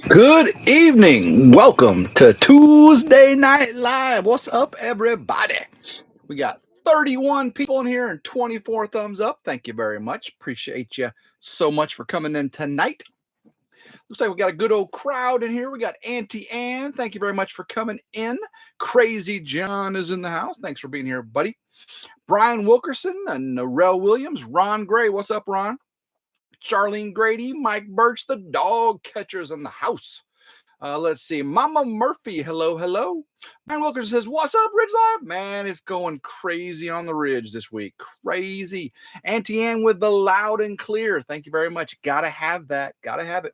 Good evening. Welcome to Tuesday Night Live. What's up, everybody? We got 31 people in here and 24 thumbs up. Thank you very much. Appreciate you so much for coming in tonight. Looks like we got a good old crowd in here. We got Auntie Ann. Thank you very much for coming in. Crazy John is in the house. Thanks for being here, buddy. Brian Wilkerson and Narelle Williams. Ron Gray. What's up, Ron? Charlene Grady. Mike Birch, the dog catcher's in the house. Let's see. Mama Murphy, hello, hello. Man Wilkers says, what's up, Ridge Life? Man, it's going crazy on the Ridge this week. Crazy. Auntie Ann with the loud and clear. Thank you very much. Gotta have that. Gotta have it.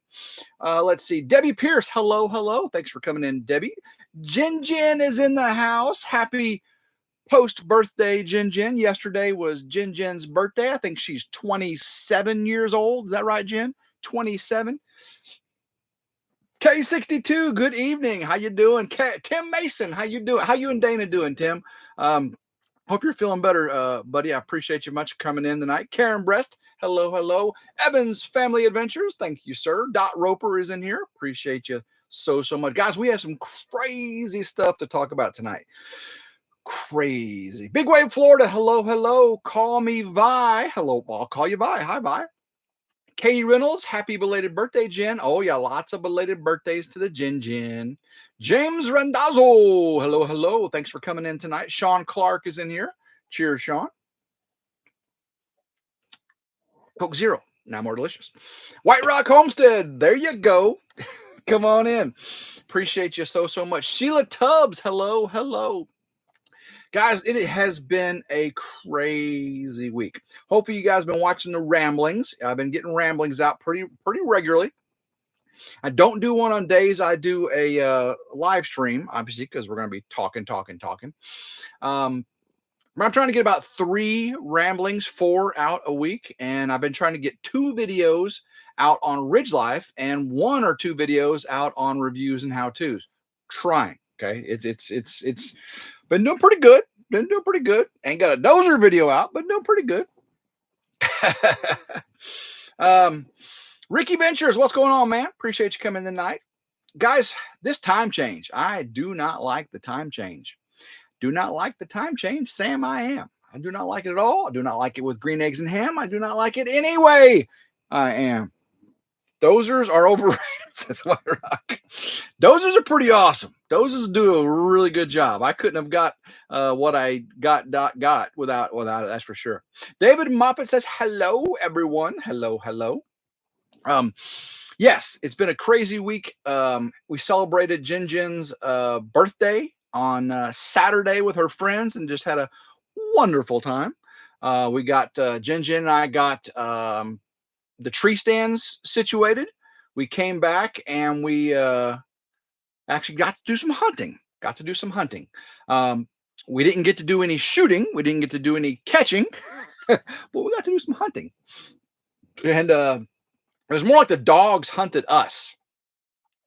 Let's see. Debbie Pierce, hello, hello. Thanks for coming in, Debbie. Jin Jin is in the house. Happy post-birthday, Jin Jin. Yesterday was Jin Jin's birthday. I think she's 27 years old. Is that right, Jin? 27. K62, good evening. How you doing? Tim Mason, how you doing? How you and Dana doing, Tim? Hope you're feeling better, buddy. I appreciate you much coming in tonight. Karen Breast, hello, hello. Evans Family Adventures, thank you, sir. Dot Roper is in here. Appreciate you so much. Guys, we have some crazy stuff to talk about tonight. Crazy. Big Wave, Florida, hello, hello. Call me Vi. Hello, I'll call you Vi. Hi, Vi. Katie Reynolds, happy belated birthday, Jen. Oh, yeah, lots of belated birthdays to the Jen. James Randazzo, hello, hello. Thanks for coming in tonight. Sean Clark is in here. Cheers, Sean. Coke Zero, now more delicious. White Rock Homestead, there you go. Come on in. Appreciate you so much. Sheila Tubbs, hello, hello. Guys, it has been a crazy week. Hopefully you guys have been watching the ramblings. I've been getting ramblings out pretty regularly. I don't do one on days I do a live stream, obviously, because we're going to be talking. But I'm trying to get about 3 ramblings, 4 out a week, and I've been trying to get 2 videos out on Ridge Life and 1 or 2 videos out on reviews and how-tos. Trying, okay? It's been doing pretty good. Ain't got a dozer video out, but doing pretty good. Ricky Ventures, what's going on, man? Appreciate you coming tonight. Guys, this time change. I do not like the time change. Do not like the time change. Sam, I am. I do not like it at all. I do not like it with green eggs and ham. I do not like it anyway. I am. Dozers are overrated, says White Rock. Dozers are pretty awesome. Dozers do a really good job. I couldn't have got what I got without it, that's for sure. David Moffat says, hello, everyone. Hello. Yes, it's been a crazy week. We celebrated Jin Jin's birthday on Saturday with her friends and just had a wonderful time. We got Jin Jin and I got the tree stands situated. We came back and we actually got to do some hunting. We didn't get to do any shooting. We didn't get to do any catching, but we got to do some hunting. And it was more like the dogs hunted us.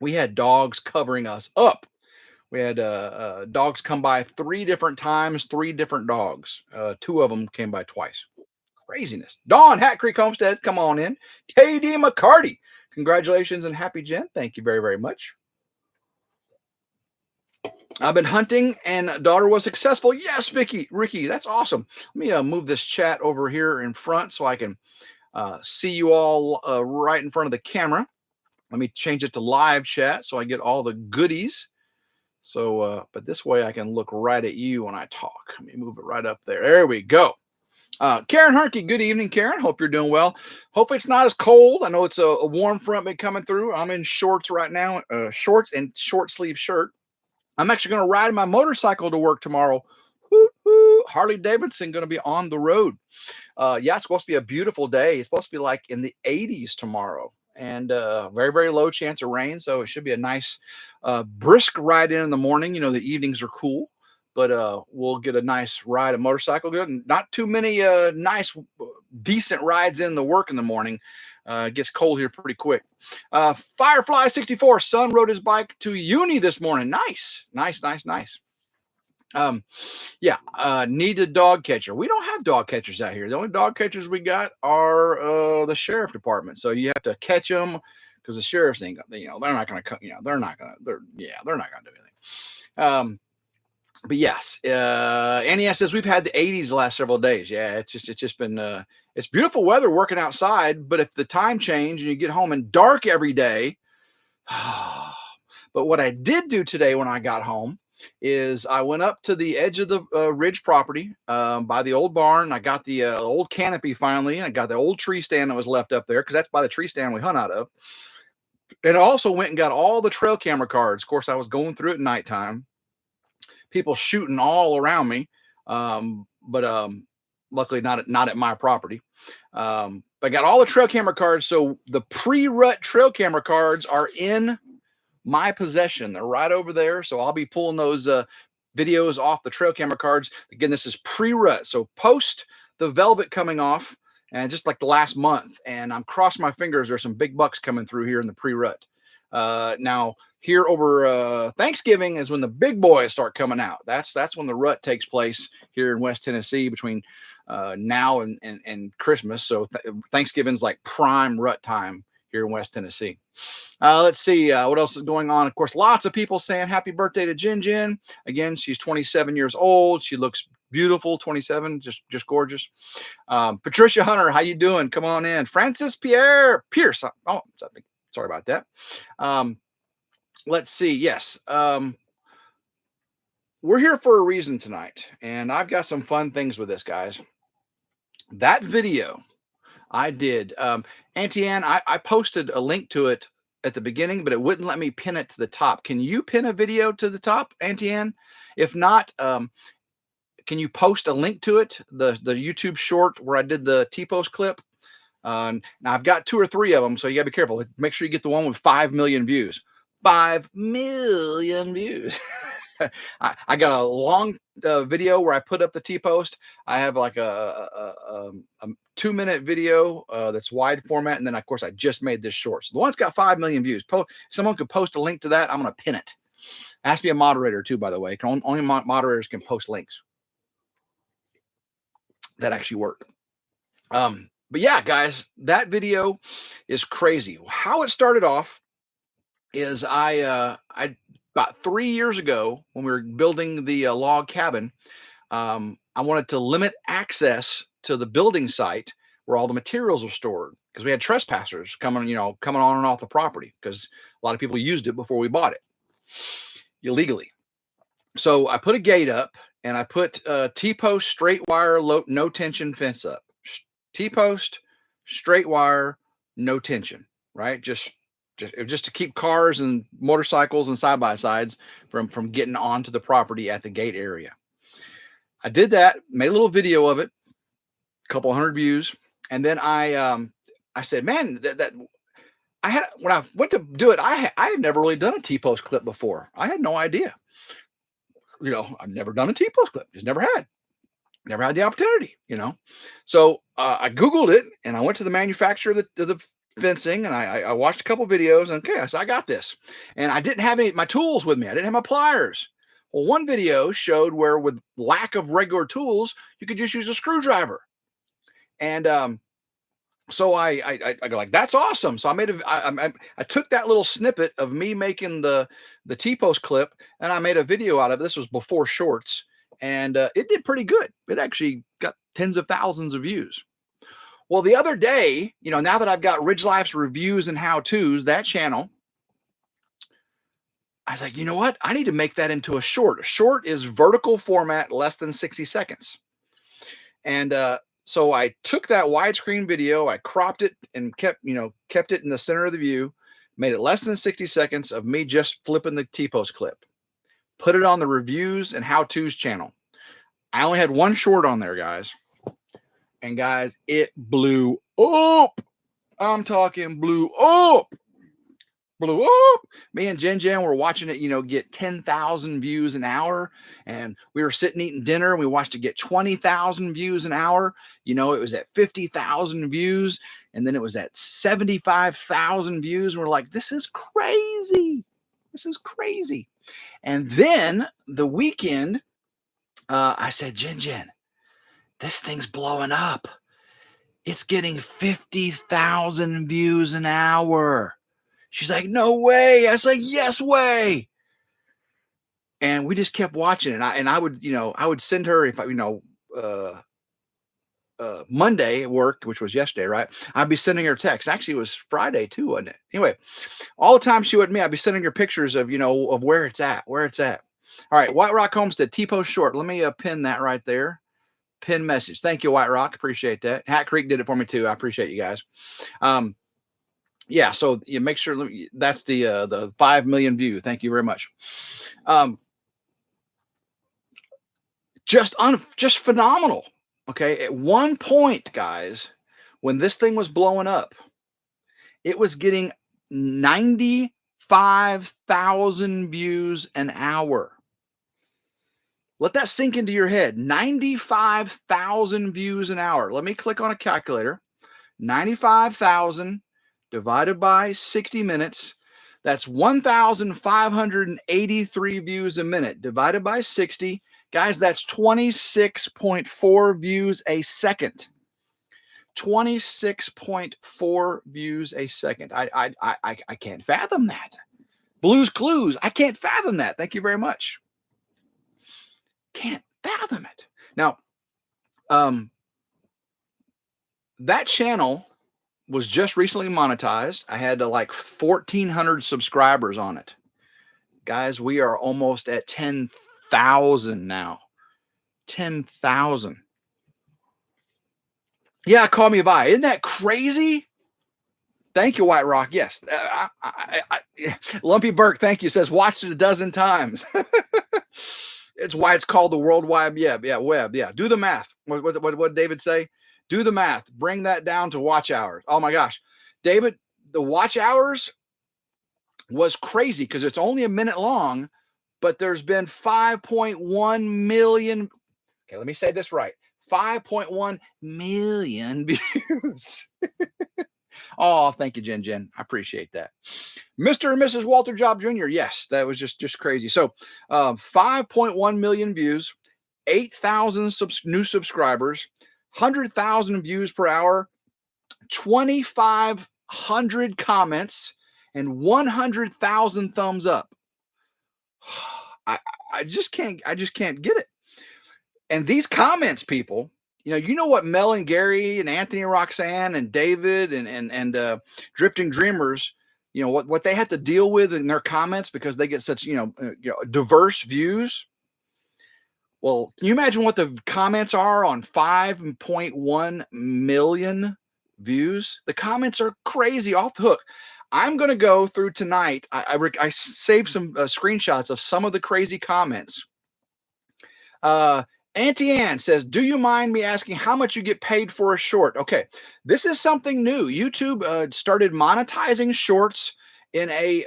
We had dogs covering us up. We had dogs come by 3 different times, 3 different dogs. 2 of them came by twice. Craziness. Dawn, Hat Creek Homestead, come on in. KD McCarty, congratulations and happy Jen. Thank you very much. I've been hunting and daughter was successful. Yes, Ricky, that's awesome. Let me move this chat over here in front so I can see you all right in front of the camera. Let me change it to live chat so I get all the goodies. So, but this way I can look right at you when I talk. Let me move it right up there. There we go. Karen Harkey, good evening, Karen. Hope you're doing well. Hopefully it's not as cold. I know it's a warm front been coming through. I'm in shorts right now, shorts and short sleeve shirt. I'm actually going to ride my motorcycle to work tomorrow. Woo-hoo. Harley Davidson going to be on the road. Yeah, it's supposed to be a beautiful day. It's supposed to be like in the 80s tomorrow and very low chance of rain. So it should be a nice brisk ride in the morning. You know, the evenings are cool. But we'll get a nice ride, a motorcycle. Not too many nice, decent rides in the work in the morning. It gets cold here pretty quick. Firefly 64, son rode his bike to uni this morning. Nice. Yeah, need a dog catcher. We don't have dog catchers out here. The only dog catchers we got are the sheriff department. So you have to catch them because the sheriffs ain't gonna, they're not gonna, they're not gonna, they're not gonna do anything. But yes, NES says we've had the 80s the last several days. Yeah, it's just been it's beautiful weather working outside, but if the time change and you get home and dark every day, but what I did do today when I got home is I went up to the edge of the ridge property by the old barn. I got the old canopy finally, and I got the old tree stand that was left up there because that's by the tree stand we hunt out of. And I also went and got all the trail camera cards. Of course, I was going through it at nighttime. People shooting all around me, but luckily not at my property. But I got all the trail camera cards, so the pre-rut trail camera cards are in my possession. They're right over there, so I'll be pulling those videos off the trail camera cards. Again, this is pre-rut, so post the velvet coming off, and just like the last month. And I'm crossing my fingers. There's some big bucks coming through here in the pre-rut. Now here over Thanksgiving is when the big boys start coming out. That's when the rut takes place here in West Tennessee between now and Christmas. So Thanksgiving's like prime rut time here in West Tennessee. Let's see what else is going on. Of course, lots of people saying happy birthday to Jin Jin. Again, she's 27 years old. She looks beautiful. 27, just gorgeous. Patricia Hunter, how you doing? Come on in. Francis Pierce. Oh, sorry about that. Let's see. Yes. We're here for a reason tonight, and I've got some fun things with this, guys. That video I did, Auntie Ann, I posted a link to it at the beginning, but it wouldn't let me pin it to the top. Can you pin a video to the top, Auntie Ann? If not, can you post a link to it? The YouTube short where I did the T-post clip. Now I've got 2 or 3 of them, so you gotta be careful. Make sure you get the one with 5 million views. 5 million views. I got a long video where I put up the T-post. I have like a 2-minute video that's wide format, and then of course I just made this short. So the one's got 5 million views. Someone could post a link to that. I'm gonna pin it. It has to be a moderator too, by the way. Only moderators can post links. That actually worked. But yeah, guys, that video is crazy. How it started off is I about 3 years ago when we were building the log cabin, I wanted to limit access to the building site where all the materials were stored because we had trespassers coming on and off the property because a lot of people used it before we bought it illegally. So I put a gate up and I put T-post straight wire no tension fence up. T-post straight wire no tension, right? Just to keep cars and motorcycles and side-by-sides from getting onto the property at the gate area. I did that, made a little video of it, a couple hundred views, and then I said, man, that I had when I went to do it, I had never really done a T-post clip before. I had no idea. I've never done a T-post clip. Just never had the opportunity. So I Googled it and I went to the manufacturer of the fencing and I watched a couple videos and okay, so I got this. And I didn't have any of my tools with me. I didn't have my pliers. Well, one video showed where with lack of regular tools, you could just use a screwdriver. And so I go like, that's awesome. So I took that little snippet of me making the T-post clip and I made a video out of it. This was before shorts and it did pretty good. It actually got tens of thousands of views. Well, the other day, now that I've got RidgeLife's reviews and how-tos, that channel, I was like, you know what? I need to make that into a short. A short is vertical format, less than 60 seconds. And so I took that widescreen video, I cropped it and kept it in the center of the view, made it less than 60 seconds of me just flipping the T-post clip, put it on the reviews and how-tos channel. I only had one short on there, guys. And guys, it blew up. I'm talking blew up. Blew up. Me and Jen were watching it, get 10,000 views an hour. And we were sitting eating dinner and we watched it get 20,000 views an hour. It was at 50,000 views. And then it was at 75,000 views. And we're like, this is crazy. This is crazy. And then the weekend, I said, Jen, this thing's blowing up. It's getting 50,000 views an hour. She's like, no way. I was like, yes way. And we just kept watching it. I would, I would send her if I, Monday at work, which was yesterday, right? I'd be sending her text. Actually, it was Friday too, wasn't it? Anyway, all the time she would me, I'd be sending her pictures of, of where it's at. All right, White Rock Homestead, T-Post Short. Let me pin that right there. Pin message. Thank you, White Rock. Appreciate that. Hat Creek did it for me too. I appreciate you guys. Yeah, so you make sure that's the 5 million view. Thank you very much. Just phenomenal. Okay, at one point, guys, when this thing was blowing up, it was getting 95,000 views an hour. Let that sink into your head. 95,000 views an hour. Let me click on a calculator. 95,000 divided by 60 minutes. That's 1,583 views a minute divided by 60. Guys, that's 26.4 views a second. 26.4 views a second. I can't fathom that. Blues Clues. I can't fathom that. Thank you very much. Can't fathom it. Now, that channel was just recently monetized. I had like 1,400 subscribers on it. Guys, we are almost at 10,000 now. 10,000. Yeah, call me Vi. Isn't that crazy? Thank you, White Rock. Yes. Lumpy Burke, thank you. Says watched it a dozen times. It's why it's called the World Wide Web. Yeah. Do the math. What did David say? Do the math. Bring that down to watch hours. Oh my gosh. David, the watch hours was crazy because it's only a minute long, but there's been 5.1 million. Okay, let me say this right. 5.1 million views. Oh, thank you, Jen. I appreciate that. Mr. and Mrs. Walter Job Jr. Yes, that was just crazy. So 5.1 million views, 8,000 new subscribers, 100,000 views per hour, 2,500 comments, and 100,000 thumbs up. I just can't get it. And these comments, people, you know what Mel and Gary and Anthony and Roxanne and David and Drifting Dreamers, what they have to deal with in their comments because they get such diverse views. Well, can you imagine what the comments are on 5.1 million views? The comments are crazy, off the hook. I'm going to go through tonight. I saved some screenshots of some of the crazy comments. Auntie Ann says, do you mind me asking how much you get paid for a short? Okay, this is something new. YouTube started monetizing shorts in a,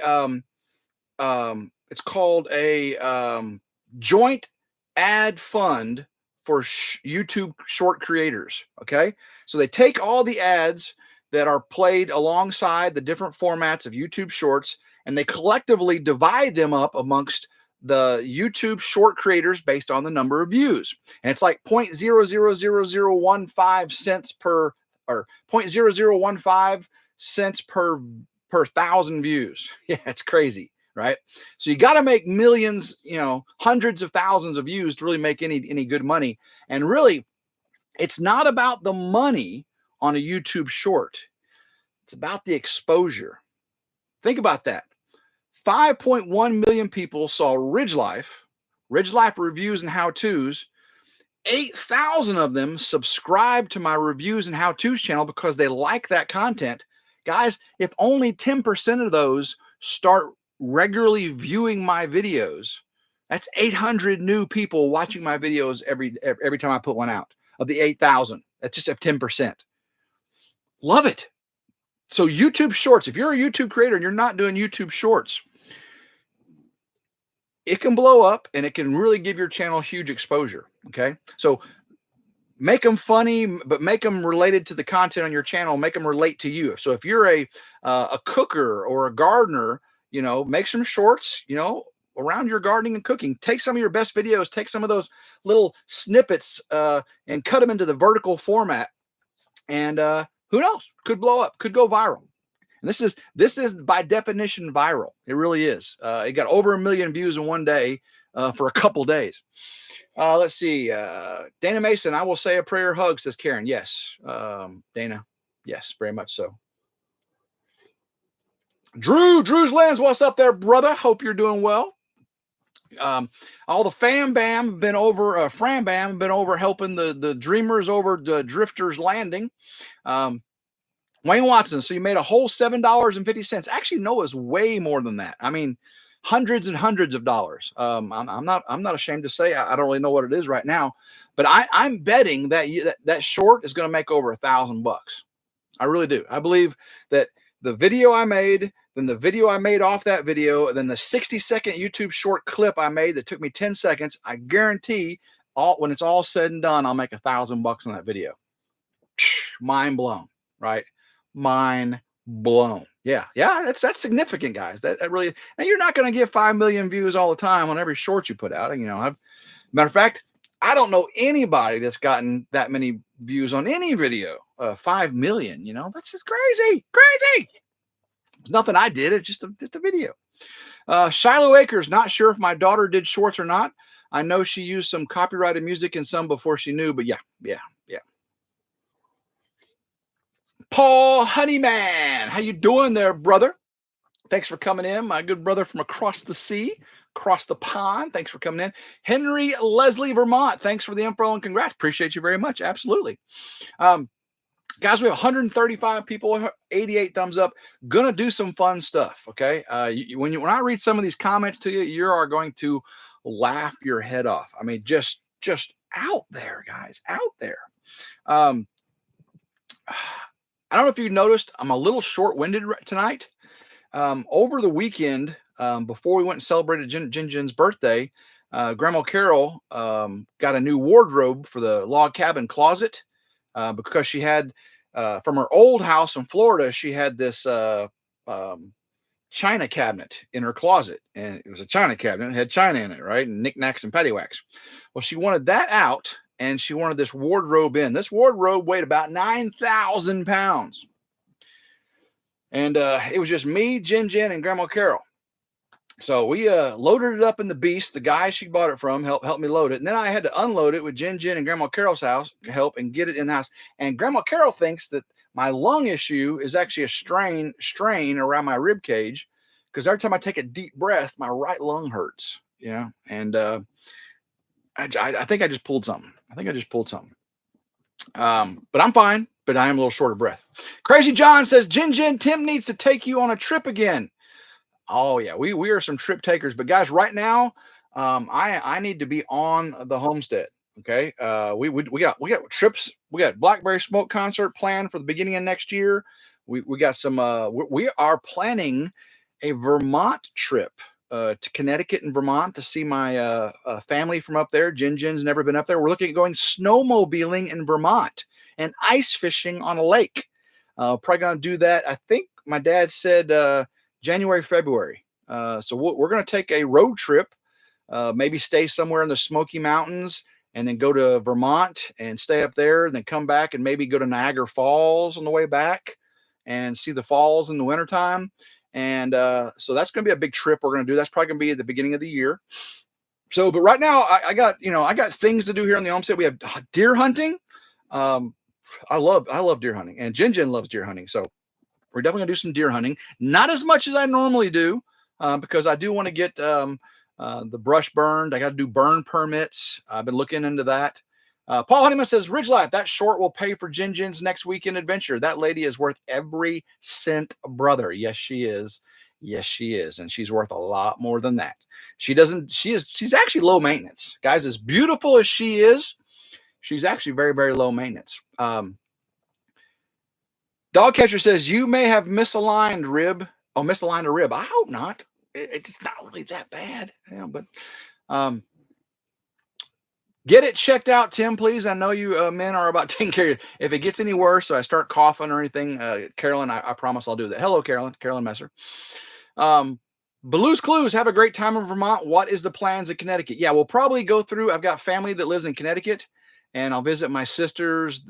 it's called a joint ad fund for YouTube short creators. Okay, so they take all the ads that are played alongside the different formats of YouTube shorts, and they collectively divide them up amongst the YouTube short creators based on the number of views. And it's like 0.000015 cents per, or 0.0015 cents per 1,000 views. Yeah, it's crazy, right? So you got to make millions, hundreds of thousands of views to really make any good money. And really, it's not about the money on a YouTube short. It's about the exposure. Think about that. 5.1 million people saw RidgeLife reviews and how-tos. 8,000 of them subscribe to my reviews and how-tos channel because they like that content. Guys, if only 10% of those start regularly viewing my videos, that's 800 new people watching my videos every time I put one out. Of the 8,000, that's just 10%. Love it. So YouTube shorts, if you're a YouTube creator and you're not doing YouTube shorts, it can blow up and it can really give your channel huge exposure. Okay. So make them funny, but make them related to the content on your channel, make them relate to you. So if you're a cooker or a gardener, make some shorts, around your gardening and cooking. Take some of your best videos, take some of those little snippets and cut them into the vertical format. And who knows? Could blow up, could go viral. And this is by definition viral. It really is. It got over 1 million views in one day for a couple days. Let's see. Dana Mason, I will say a prayer hug, says Karen. Yes, Dana. Yes, very much so. Drew's Lens, what's up there, brother? Hope you're doing well. All the Fram Bam been over helping the dreamers over the Drifters Landing. Wayne Watson, so you made a whole $7.50. Actually, no, it's way more than that. I mean, hundreds and hundreds of dollars. I'm not ashamed to say I don't really know what it is right now, but I'm betting that that short is going to make over $1,000. I really do. I believe that the video I made, then the video I made off that video, then the 60-second YouTube short clip I made that took me 10 seconds, I guarantee when it's all said and done, I'll make $1,000 on that video. Mind blown, right? Mind blown. Yeah, that's significant, guys. That really. Now you're not going to get 5 million views all the time on every short you put out. And matter of fact, I don't know anybody that's gotten that many views on any video. 5 million. That's just crazy. It's nothing I did. It's just a video. Shiloh Acres, not sure if my daughter did shorts or not. I know she used some copyrighted music and some before she knew, but yeah. Paul Honeyman, how you doing there, brother? Thanks for coming in, my good brother from across the sea, across the pond. Thanks for coming in. Henry Leslie, Vermont, thanks for the info and congrats. Appreciate you very much. Absolutely. Guys, we have 135 people, 88 thumbs up. Gonna do some fun stuff, okay? When I read some of these comments to you, you are going to laugh your head off. I mean, just out there, guys, out there. I don't know if you noticed, I'm a little short-winded tonight. Over the weekend, before we went and celebrated Jin's birthday, Grandma Carol got a new wardrobe for the log cabin closet because she had, from her old house in Florida, she had this china cabinet in her closet. And it was a china cabinet. It had china in it, right? And knickknacks and paddywhacks. Well, she wanted that out. And she wanted this wardrobe in. This wardrobe weighed about 9,000 pounds. And it was just me, Jin, and Grandma Carol. So we loaded it up in the Beast. The guy she bought it from helped me load it. And then I had to unload it with Jin and Grandma Carol's house help and get it in the house. And Grandma Carol thinks that my lung issue is actually a strain around my rib cage, because every time I take a deep breath, my right lung hurts. And I think I just pulled something. But I'm fine, but I am a little short of breath. Crazy John says, Jin, Tim needs to take you on a trip again. Oh yeah, we are some trip takers, but guys, right now, I need to be on the homestead. Okay. We got trips. We got Blackberry Smoke concert planned for the beginning of next year. We got some, we are planning a Vermont trip to Connecticut and Vermont to see my family from up there. Jin's never been up there. We're looking at going snowmobiling in Vermont and ice fishing on a lake. Probably going to do that. I think my dad said January, February. So we're going to take a road trip, maybe stay somewhere in the Smoky Mountains and then go to Vermont and stay up there and then come back and maybe go to Niagara Falls on the way back and see the falls in the wintertime. And so that's going to be a big trip we're going to do. That's probably going to be at the beginning of the year. So, but right now I got things to do here on the homestead. We have deer hunting. I love deer hunting, and Jin loves deer hunting. So we're definitely gonna do some deer hunting. Not as much as I normally do, because I do want to get the brush burned. I got to do burn permits. I've been looking into that. Paul Honeyman says, RidgeLife, that short will pay for Jin's next weekend adventure. That lady is worth every cent, brother. Yes, she is. And she's worth a lot more than that. She's actually low maintenance. Guys, as beautiful as she is, she's actually very, very low maintenance. Dog Catcher says, you may have misaligned a rib. I hope not. It's not really that bad. Yeah, but get it checked out, Tim, please. I know you men are about taking care of you. If it gets any worse, so I start coughing or anything, Carolyn, I promise I'll do that. Hello, Carolyn Messer. But Blues Clues, have a great time in Vermont. What is the plans in Connecticut? Yeah, we'll probably go through. I've got family that lives in Connecticut, and I'll visit my sister's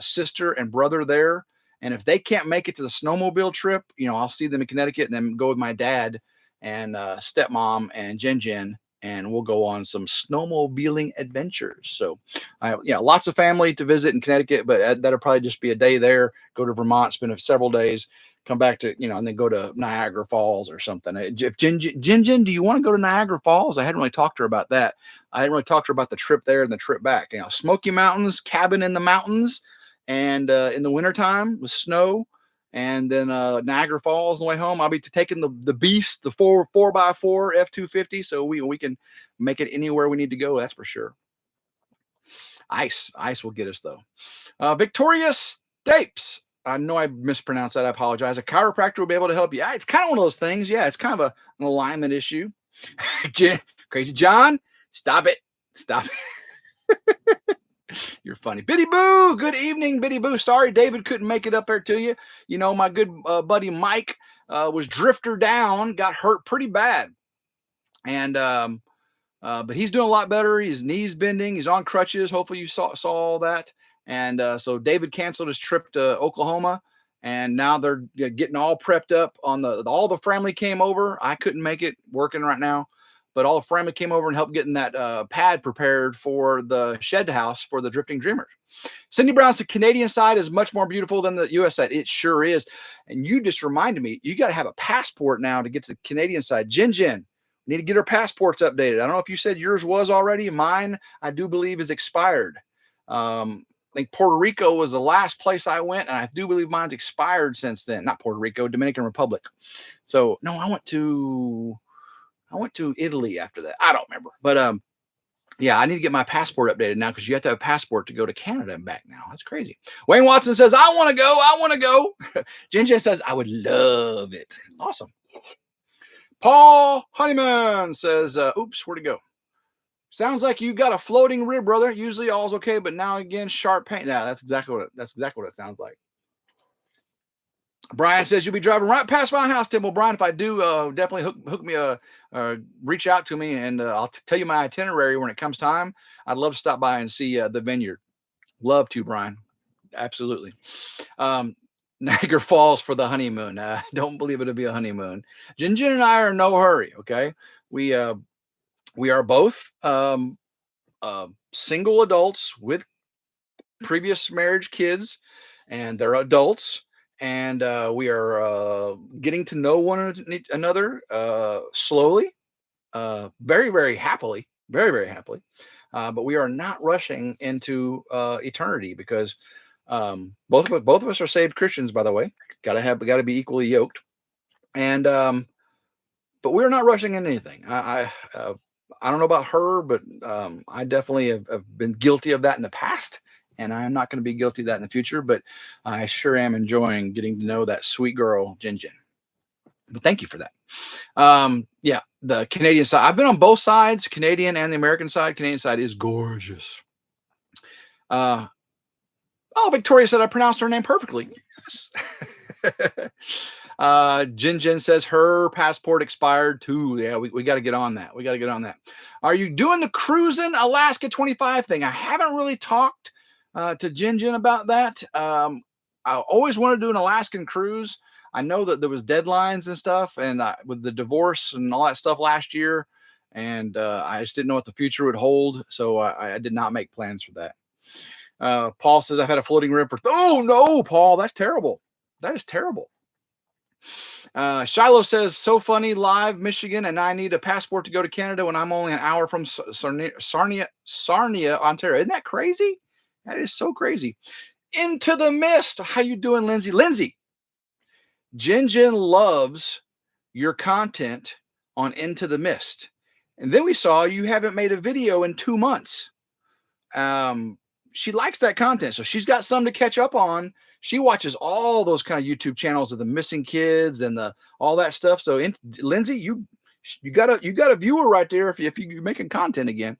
sister and brother there. And if they can't make it to the snowmobile trip, I'll see them in Connecticut and then go with my dad and stepmom and Jen, and we'll go on some snowmobiling adventures. So, lots of family to visit in Connecticut, but that'll probably just be a day there. Go to Vermont, spend several days, come back to, and then go to Niagara Falls or something. If Jen, do you want to go to Niagara Falls? I hadn't really talked to her about that. I hadn't really talked to her about the trip there and the trip back. Smoky Mountains, cabin in the mountains, and in the wintertime with snow, and then Niagara Falls on the way home. I'll be taking the beast, the 4x4 F-250, so we can make it anywhere we need to go. That's for sure. Ice will get us though. Victoria Stapes. I know I mispronounced that. I apologize. A chiropractor will be able to help you. Yeah, it's kind of one of those things. Yeah, it's kind of an alignment issue. Crazy John, stop it. You're funny. Biddy Boo, good evening, Biddy Boo. Sorry David couldn't make it up there to you. My good buddy Mike was drifter down, got hurt pretty bad. And but he's doing a lot better. His knees bending. He's on crutches. Hopefully you saw all that. And so David canceled his trip to Oklahoma, and now they're getting all prepped up on all the family came over. I couldn't make it, working right now, but all the family came over and helped getting that pad prepared for the shed house for the Drifting Dreamers. Cindy Brown's the Canadian side is much more beautiful than the US side. It sure is. And you just reminded me, you got to have a passport now to get to the Canadian side. Jen, need to get her passports updated. I don't know if you said yours was already. Mine, I do believe, is expired. I think Puerto Rico was the last place I went, and I do believe mine's expired since then. Not Puerto Rico, Dominican Republic. So no, I went to Italy after that. I don't remember, but yeah, I need to get my passport updated now because you have to have a passport to go to Canada and back now. That's crazy. Wayne Watson says, I want to go. Jen says, I would love it. Awesome. Paul Honeyman says, oops, where'd it go? Sounds like you got a floating rib, brother. Usually all's okay, but now again, sharp pain. Yeah, that's exactly what it sounds like. Brian says you'll be driving right past my house, Tim. Well, Brian, if I do, definitely hook me, reach out to me, and I'll tell you my itinerary when it comes time. I'd love to stop by and see the vineyard. Love to, Brian. Absolutely. Niagara Falls for the honeymoon. I don't believe it'll be a honeymoon. Jen and I are in no hurry. Okay, we are both single adults with previous marriage kids, and they're adults, and we are getting to know one another slowly, very, very happily, but we are not rushing into eternity because both of us are saved Christians, by the way. Got to be equally yoked, and but we're not rushing into anything. I don't know about her, but I definitely have been guilty of that in the past, and I'm not going to be guilty of that in the future. But I sure am enjoying getting to know that sweet girl, Jen. But thank you for that. Yeah, the Canadian side. I've been on both sides, Canadian and the American side. Canadian side is gorgeous. Oh, Victoria said I pronounced her name perfectly. Yes. Jen says her passport expired too. Yeah, we got to get on that. Are you doing the cruising Alaska 25 thing? I haven't really talked to Jen about that. I always want to do an Alaskan cruise. I know that there was deadlines and stuff, and with the divorce and all that stuff last year, and I just didn't know what the future would hold, so I did not make plans for that. Paul says I've had a floating rib for. Oh no, Paul, that's terrible. That is terrible. Shiloh says, so funny, live Michigan, and I need a passport to go to Canada when I'm only an hour from Sarnia, Ontario. Isn't that crazy? That is so crazy. Into the Mist. How you doing, Lindsay? Lindsay, Jen loves your content on Into the Mist. And then we saw you haven't made a video in 2 months. She likes that content, so she's got some to catch up on. She watches all those kind of YouTube channels of the missing kids and all that stuff. So, Lindsay, you got a viewer right there if you're making content again.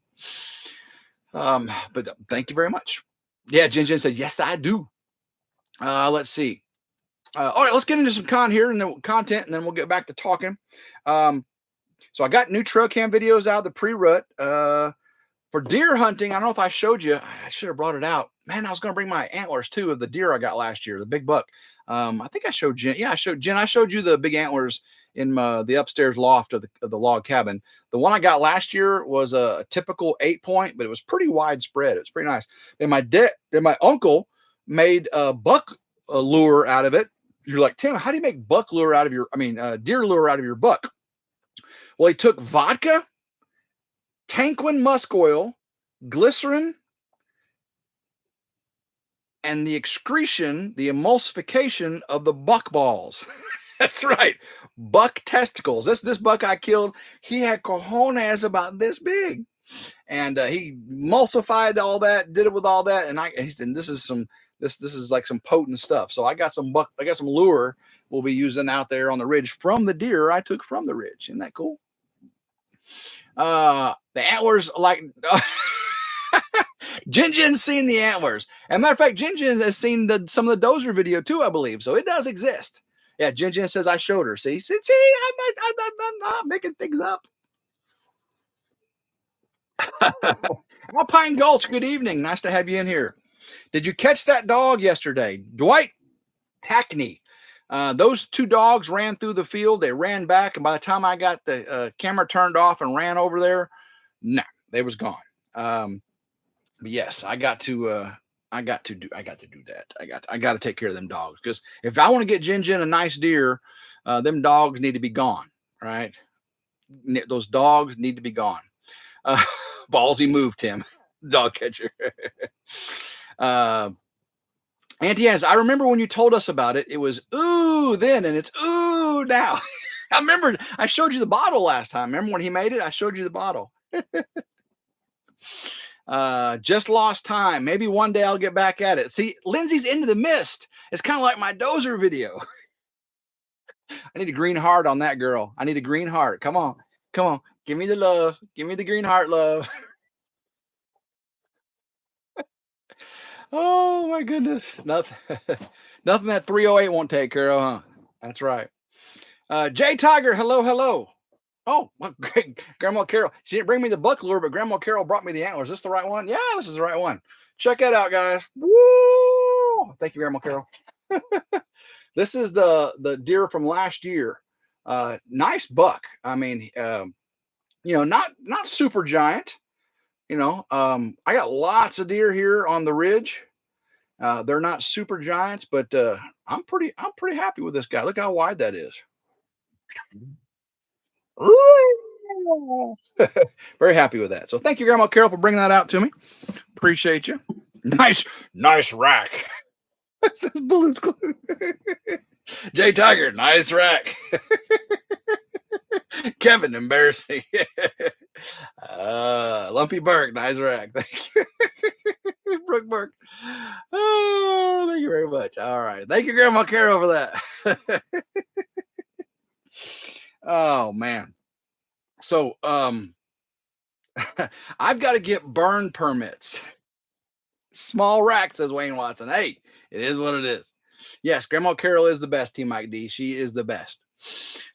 But thank you very much. Yeah, Jen said yes, I do. Let's see. All right, let's get into some content, and then we'll get back to talking. Um, so I got new trail cam videos out of the pre-rut. For deer hunting, I don't know if I showed you. I should have brought it out. Man, I was going to bring my antlers too of the deer I got last year, the big buck. I think I showed Jen. Yeah, I showed Jen. I showed you the big antlers in the upstairs loft of the log cabin. The one I got last year was a typical 8-point, but it was pretty widespread. It was pretty nice. And my uncle made a buck lure out of it. You're like, Tim, how do you make buck lure out of your? I mean, deer lure out of your buck? Well, he took vodka, Tanquin musk oil, glycerin, and the excretion, the emulsification of the buck balls. That's right, buck testicles. This buck I killed. He had cojones about this big, and he emulsified all that, did it with all that, and he said, "This is like some potent stuff." So I got some lure we'll be using out there on the ridge from the deer I took from the ridge. Isn't that cool? The antlers, like Jin's seen the antlers. As a matter of fact, Jin has seen some of the dozer video too, I believe. So it does exist. Yeah, Jin says I showed her. See, I'm not making things up. Alpine Gulch, good evening. Nice to have you in here. Did you catch that dog yesterday? Dwight Hackney. Those two dogs ran through the field. They ran back, and by the time I got the camera turned off and ran over there, no, they was gone. But yes, I got to do that. I got to take care of them dogs, because if I want to get Jin a nice deer, them dogs need to be gone. Right? Those dogs need to be gone. Ballsy move, Tim, dog catcher. Auntie Ann, I remember when you told us about it. It was ooh then, and it's ooh now. I remember I showed you the bottle last time. Remember when he made it? I showed you the bottle. Just lost time. Maybe one day I'll get back at it. See, Lindsay's into the mist. It's kind of like my dozer video. I need a green heart on that girl. I need a green heart. Come on. Come on. Give me the love. Give me the green heart love. Oh my goodness. Nothing that 308 won't take care of, huh? That's right. Jay Tiger, hello, hello. Oh, well, great. Grandma Carol. She didn't bring me the buck lure, but Grandma Carol brought me the antlers. Is this the right one? Yeah, this is the right one. Check that out, guys. Woo! Thank you, Grandma Carol. This is the deer from last year. Nice buck. I mean, not super giant. I got lots of deer here on the ridge. They're not super giants, but I'm pretty happy with this guy. Look how wide that is. Very happy with that. So thank you, Grandma Carol, for bringing that out to me. Appreciate you. Nice rack. Balloons. Jay Tiger, nice rack. Kevin, embarrassing. Lumpy Burke, nice rack. Thank you. Brooke Burke. Oh, thank you very much. All right. Thank you, Grandma Carol, for that. Oh man. So I've got to get burn permits. Small rack, says Wayne Watson. Hey, it is what it is. Yes, Grandma Carol is the best, T Mike D. She is the best.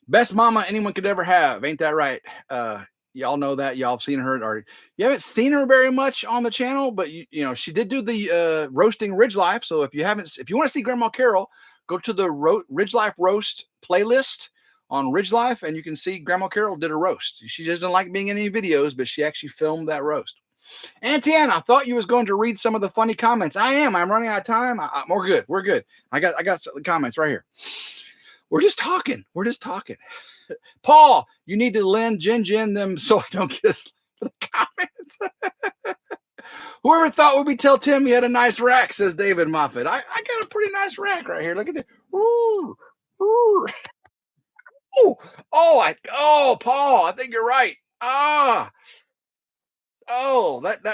Best mama anyone could ever have. Ain't that right? Y'all know that. Y'all have seen her, or you haven't seen her very much on the channel, but she did do the roasting RidgeLife. So if you want to see Grandma Carol, go to the RidgeLife roast playlist on RidgeLife, and you can see Grandma Carol did a roast. She doesn't like being in any videos, but she actually filmed that roast. Auntie Ann, I thought you was going to read some of the funny comments. I am. I'm running out of time. We're good. We're good. I got some comments right here. We're just talking. Paul, you need to lend Jin them so I don't get the comments. Whoever thought would we tell Tim he had a nice rack, says David Moffat. I got a pretty nice rack right here. Look at it. Ooh. Paul, I think you're right. That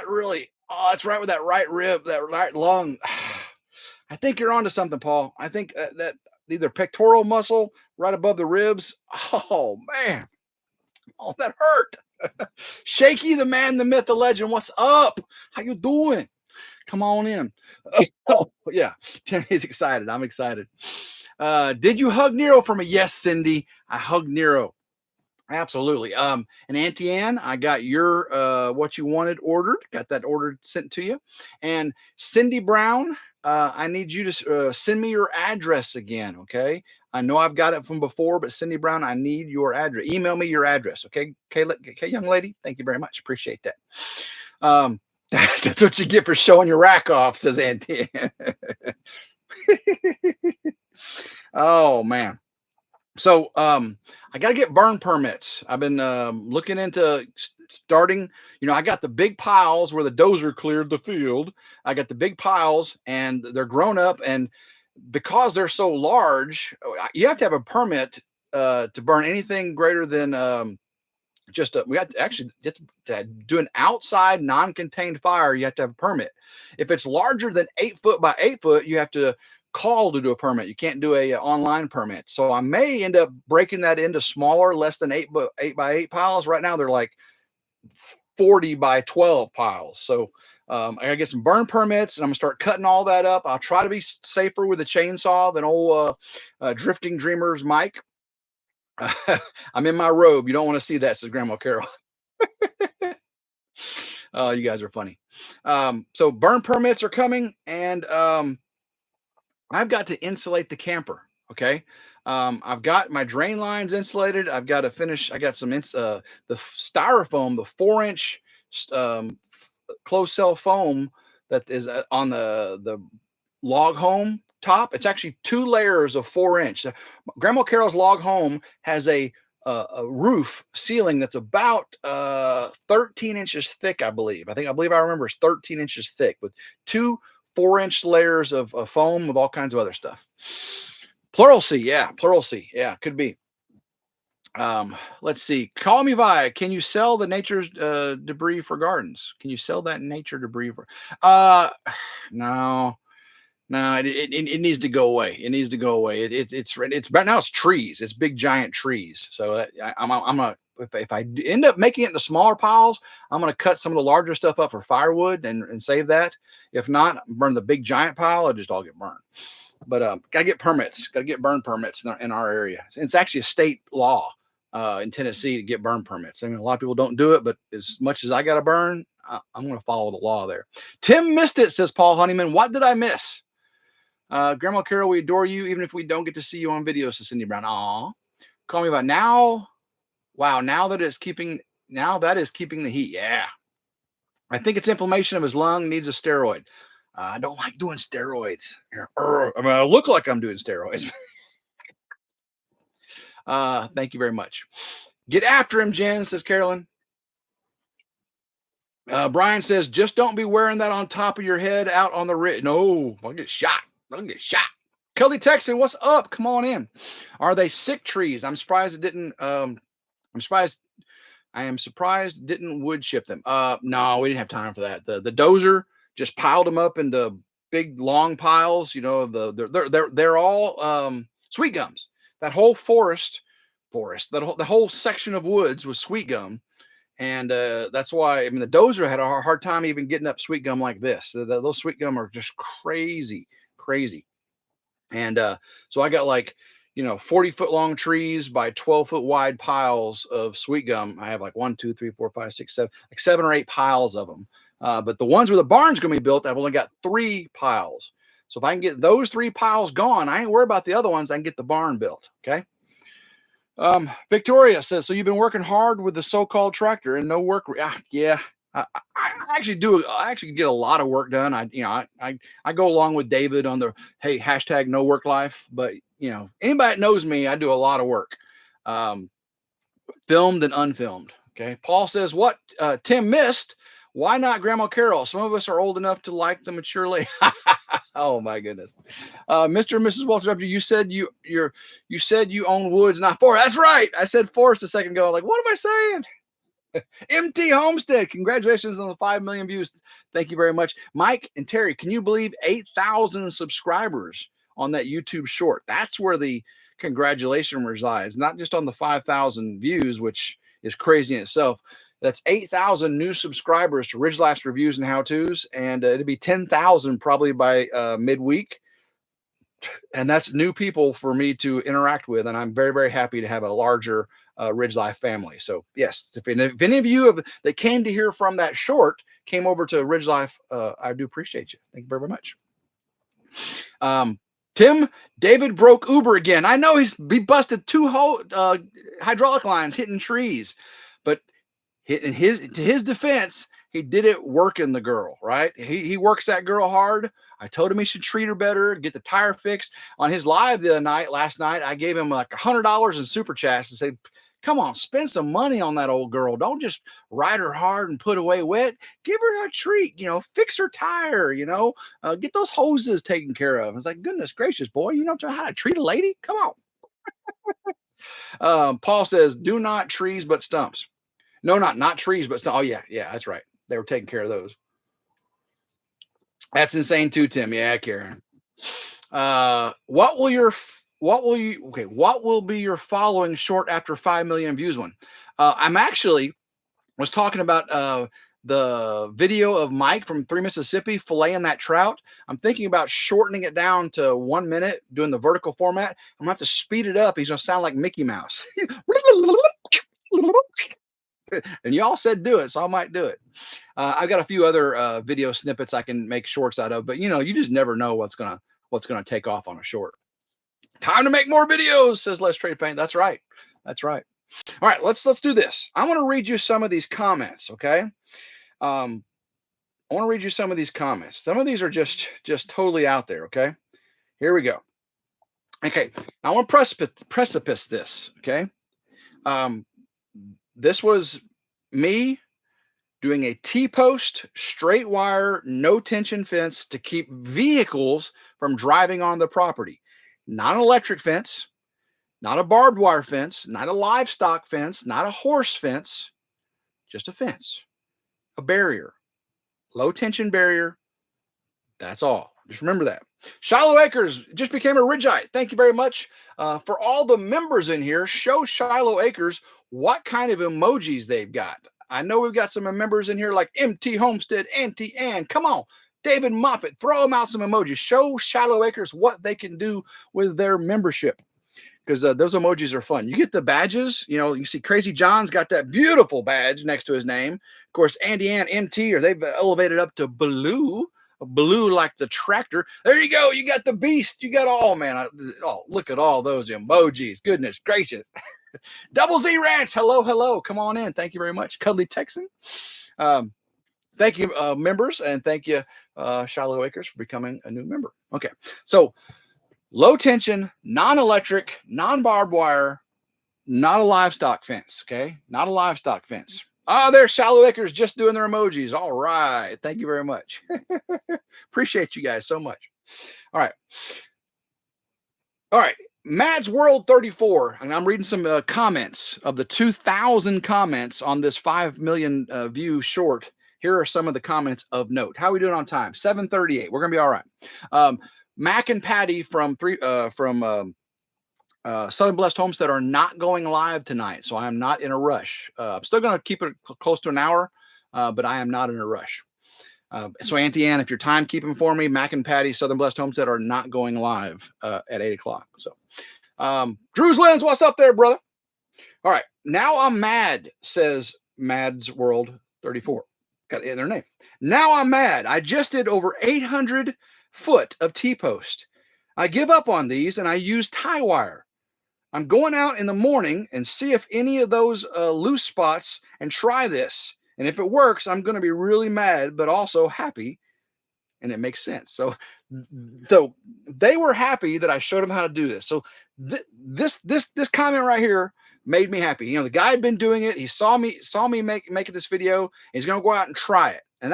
really, that's right with that right rib, that right lung. I think you're onto something, Paul. I think that either pectoral muscle right above the ribs. Oh man, that hurt. Shaky, the man, the myth, the legend. What's up? How you doing? Come on in. Yeah, Tim is excited. I'm excited. Did you hug Nero for me? Yes, Cindy, I hugged Nero. Absolutely. And Auntie Ann, I got your what you wanted ordered. Got that ordered sent to you. And Cindy Brown, I need you to send me your address again. Okay. I know I've got it from before, but Cindy Brown, I need your address. Email me your address. Okay. Okay, young lady. Thank you very much. Appreciate that. That's what you get for showing your rack off, says Auntie Ann. Oh man. So I got to get burn permits. I've been looking into starting. I got the big piles where the dozer cleared the field. I got the big piles, and they're grown up. And because they're so large, you have to have a permit to burn anything greater than we have to actually to do an outside non-contained fire. You have to have a permit. If it's larger than 8 foot by 8 foot, you have to call to do a permit. You can't do a online permit. So I may end up breaking that into smaller, less than 8 by 8 piles. Right now they're like 40 by 12 piles. So I gotta get some burn permits, and I'm gonna start cutting all that up. I'll try to be safer with a chainsaw than old Drifting Dreamers Mike. I'm in my robe. You don't want to see that, says Grandma Carol. Oh, you guys are funny. So burn permits are coming, and I've got to insulate the camper. Okay. I've got my drain lines insulated. I've got to finish. I got some the styrofoam, the 4-inch closed cell foam that is on the log home top. It's actually 2 layers of 4-inch. Grandma Carol's log home has a roof ceiling that's about 13 inches thick, I believe. I believe I remember it's 13 inches thick with 2 4-inch layers of foam with all kinds of other stuff. Pluralcy, yeah, could be. Let's see. Call me via. Can you sell the nature's debris for gardens? Can you sell that nature debris for? No, no. It needs to go away. It needs to go away. It's right now. It's trees. It's big giant trees. So I'm a if I end up making it into smaller piles, I'm going to cut some of the larger stuff up for firewood and save that. If not, burn the big giant pile. It'll just all get burned. But gotta get permits. Gotta get burn permits in our area. It's actually a state law in Tennessee to get burn permits. I mean, a lot of people don't do it, but as much as I got to burn, I'm going to follow the law there. Tim missed it, says Paul Honeyman. What did I miss? Grandma Carol, we adore you, even if we don't get to see you on video, says Cindy Brown. Aw, call me by now. Wow, that is keeping the heat. Yeah, I think it's inflammation of his lung. Needs a steroid. I don't like doing steroids. I mean, I look like I'm doing steroids. Thank you very much. Get after him, Jen, says Carolyn. Brian says, just don't be wearing that on top of your head out on the ridge. No, I'll get shot. Kelly Texan, what's up? Come on in. Are they sick trees? I'm surprised it didn't. I am surprised didn't wood chip them. No, we didn't have time for that. The dozer just piled them up into big long piles. They're all sweet gums. That whole the whole section of woods was sweet gum, and that's why the dozer had a hard time even getting up sweet gum like this. Those sweet gum are just crazy. And so I got 40-foot long trees by 12-foot wide piles of sweet gum. I have 1, 2, 3, 4, 5, 6, 7, 7 or 8 piles of them. But the ones where the barn's going to be built, I've only got 3 piles. So if I can get those 3 piles gone, I ain't worried about the other ones. I can get the barn built. Okay. Victoria says, so you've been working hard with the so-called tractor and no work. Yeah. I actually do. I actually get a lot of work done. I go along with David on the hashtag no work life. But anybody that knows me, I do a lot of work, filmed and unfilmed. Okay. Paul says, what Tim missed. Why not Grandma Carol? Some of us are old enough to like the mature lady. Oh my goodness. Mr. and Mrs. Walter W., you said you said you own woods, not forest. That's right. I said forest a second ago. What am I saying? MT Homestead, congratulations on the 5 million views. Thank you very much. Mike and Terry, can you believe 8,000 subscribers on that YouTube short? That's where the congratulation resides, not just on the 5,000 views, which is crazy in itself. That's 8,000 new subscribers to RidgeLife's reviews and how-tos, and it'll be 10,000 probably by midweek. And that's new people for me to interact with. And I'm very, very happy to have a larger RidgeLife family. So yes, if any of you that came to hear from that short came over to RidgeLife, I do appreciate you. Thank you very much. Tim, David broke Uber again. I know he busted two hydraulic lines hitting trees, but in his defense, he did it working the girl, right? He works that girl hard. I told him he should treat her better, get the tire fixed. On his live last night, I gave him like $100 in super chats and said, come on, spend some money on that old girl. Don't just ride her hard and put away wet. Give her a treat, fix her tire, get those hoses taken care of. It's like, goodness gracious, boy, you don't know how to treat a lady? Come on. Paul says, do not trees, but stumps. No, not trees, but oh yeah, that's right. They were taking care of those. That's insane too, Tim. Yeah, Karen. What will be your following short after 5 million views one? I'm actually was talking about the video of Mike from 3 Mississippi filleting that trout. I'm thinking about shortening it down to 1 minute, doing the vertical format. I'm gonna have to speed it up. He's gonna sound like Mickey Mouse. And y'all said do it, so I might do it. I've got a few other video snippets I can make shorts out of, but you just never know what's gonna take off on a short. Time to make more videos, says Let's Trade Paint. That's right. That's right. All right, let's do this. I want to read you some of these comments, okay? I want to read you some of these comments. Some of these are just totally out there, okay? Here we go. Okay, I want to precipice this, okay? This was me doing a T-post, straight wire, no tension fence to keep vehicles from driving on the property. Not an electric fence, not a barbed wire fence, not a livestock fence, not a horse fence, just a fence, a barrier, low tension barrier. That's all. Just remember that. Shiloh Acres just became a Ridgeite. Thank you very much. For all the members in here, show Shiloh Acres what kind of emojis they've got. I know we've got some members in here like MT Homestead, Auntie Ann. Come on, David Moffett, throw them out some emojis. Show Shiloh Acres what they can do with their membership, because those emojis are fun. You get the badges. You see Crazy John's got that beautiful badge next to his name. Of course, Andy Ann, MT, or they've elevated up to blue like the tractor. There you go. You got the beast. You got all, man. Look at all those emojis. Goodness gracious. Double Z Ranch. Hello. Come on in. Thank you very much. Cuddly Texan. Thank you, members, and thank you, Shiloh Acres, for becoming a new member. Okay, so low tension, non-electric, non-barbed wire, not a livestock fence. Okay, not a livestock fence. There's Shiloh Acres just doing their emojis. All right, thank you very much. Appreciate you guys so much. All right. Mads World 34, and I'm reading some comments of the 2,000 comments on this 5 million view short. Here are some of the comments of note. How are we doing on time? 7:38. We're gonna be all right. Mac and Patty from Southern Blessed Homestead are not going live tonight, so I am not in a rush. I'm still gonna keep it close to an hour, but I am not in a rush. So Auntie Ann, if you're timekeeping for me, Mac and Patty, Southern Blessed Homestead are not going live at 8 o'clock. So Drew's Lens, what's up there, brother? All right, now I'm mad, says Mads World 34. Got in their name. Now I'm mad. I just did over 800 foot of T-post. I give up on these and I use tie wire. I'm going out in the morning and see if any of those loose spots and try this. And if it works, I'm going to be really mad, but also happy. And it makes sense. So they were happy that I showed them how to do this. So this comment right here made me happy. The guy had been doing it. He saw me making this video. He's going to go out and try it. And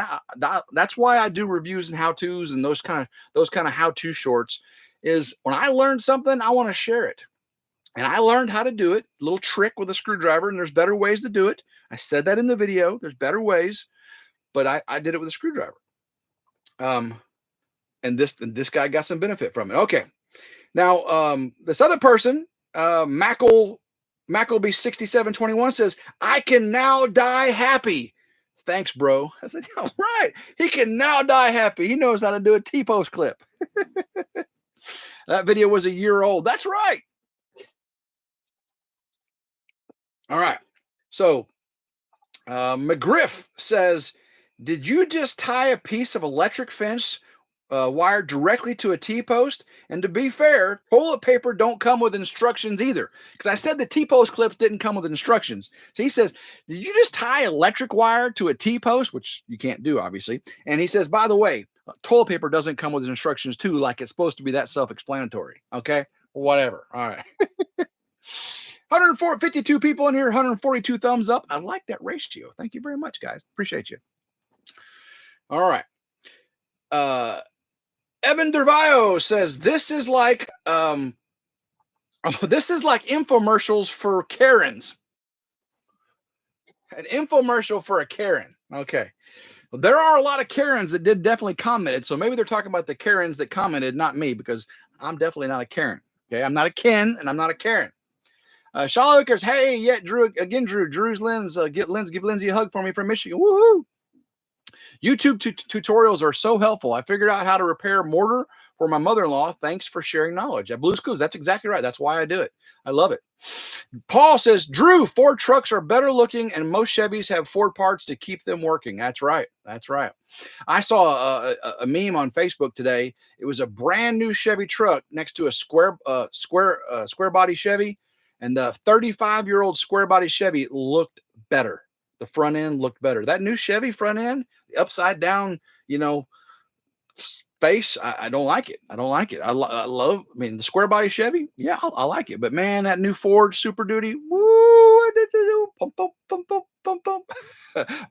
that's why I do reviews and how-tos and those kind of how-to shorts. Is when I learned something, I want to share it. And I learned how to do it. A little trick with a screwdriver, and there's better ways to do it. I said that in the video. There's better ways, but I did it with a screwdriver. And this guy got some benefit from it. Okay. Now, this other person, Mackleby 6721 says, I can now die happy. Thanks, bro. I said, all right. He can now die happy. He knows how to do a T-post clip. That video was a year old. That's right. All right. So McGriff says, did you just tie a piece of electric fence wire directly to a T-post? And to be fair, toilet paper don't come with instructions either. Because I said the T-post clips didn't come with instructions. So he says, did you just tie electric wire to a T-post? Which you can't do, obviously. And he says, by the way, toilet paper doesn't come with instructions too, like it's supposed to be that self-explanatory. Okay? Whatever. All right. 152 people in here, 142 thumbs up. I like that ratio. Thank you very much, guys. Appreciate you. All right. Evan Dervayo says this is like this is like infomercials for Karens. An infomercial for a Karen. Okay. Well, there are a lot of Karens that did definitely commented. So maybe they're talking about the Karens that commented, not me, because I'm definitely not a Karen. Okay. I'm not a Ken and I'm not a Karen. Shallow Acres, hey, yeah, Drew, again, Drew's Lens, give Lindsay a hug for me from Michigan. Woohoo! YouTube tutorials are so helpful. I figured out how to repair mortar for my mother-in-law. Thanks for sharing knowledge. At Blue Schools, that's exactly right. That's why I do it. I love it. Paul says, Drew, Ford trucks are better looking and most Chevys have Ford parts to keep them working. That's right. That's right. I saw a meme on Facebook today. It was a brand new Chevy truck next to a square body Chevy. And the 35-year-old square body Chevy looked better. The front end looked better. That new Chevy front end, the upside down, face, I don't like it. I don't like it. I mean, the square body Chevy, yeah, I like it. But man, that new Ford Super Duty, woo, pump, pump, pump, pump, pump, pump.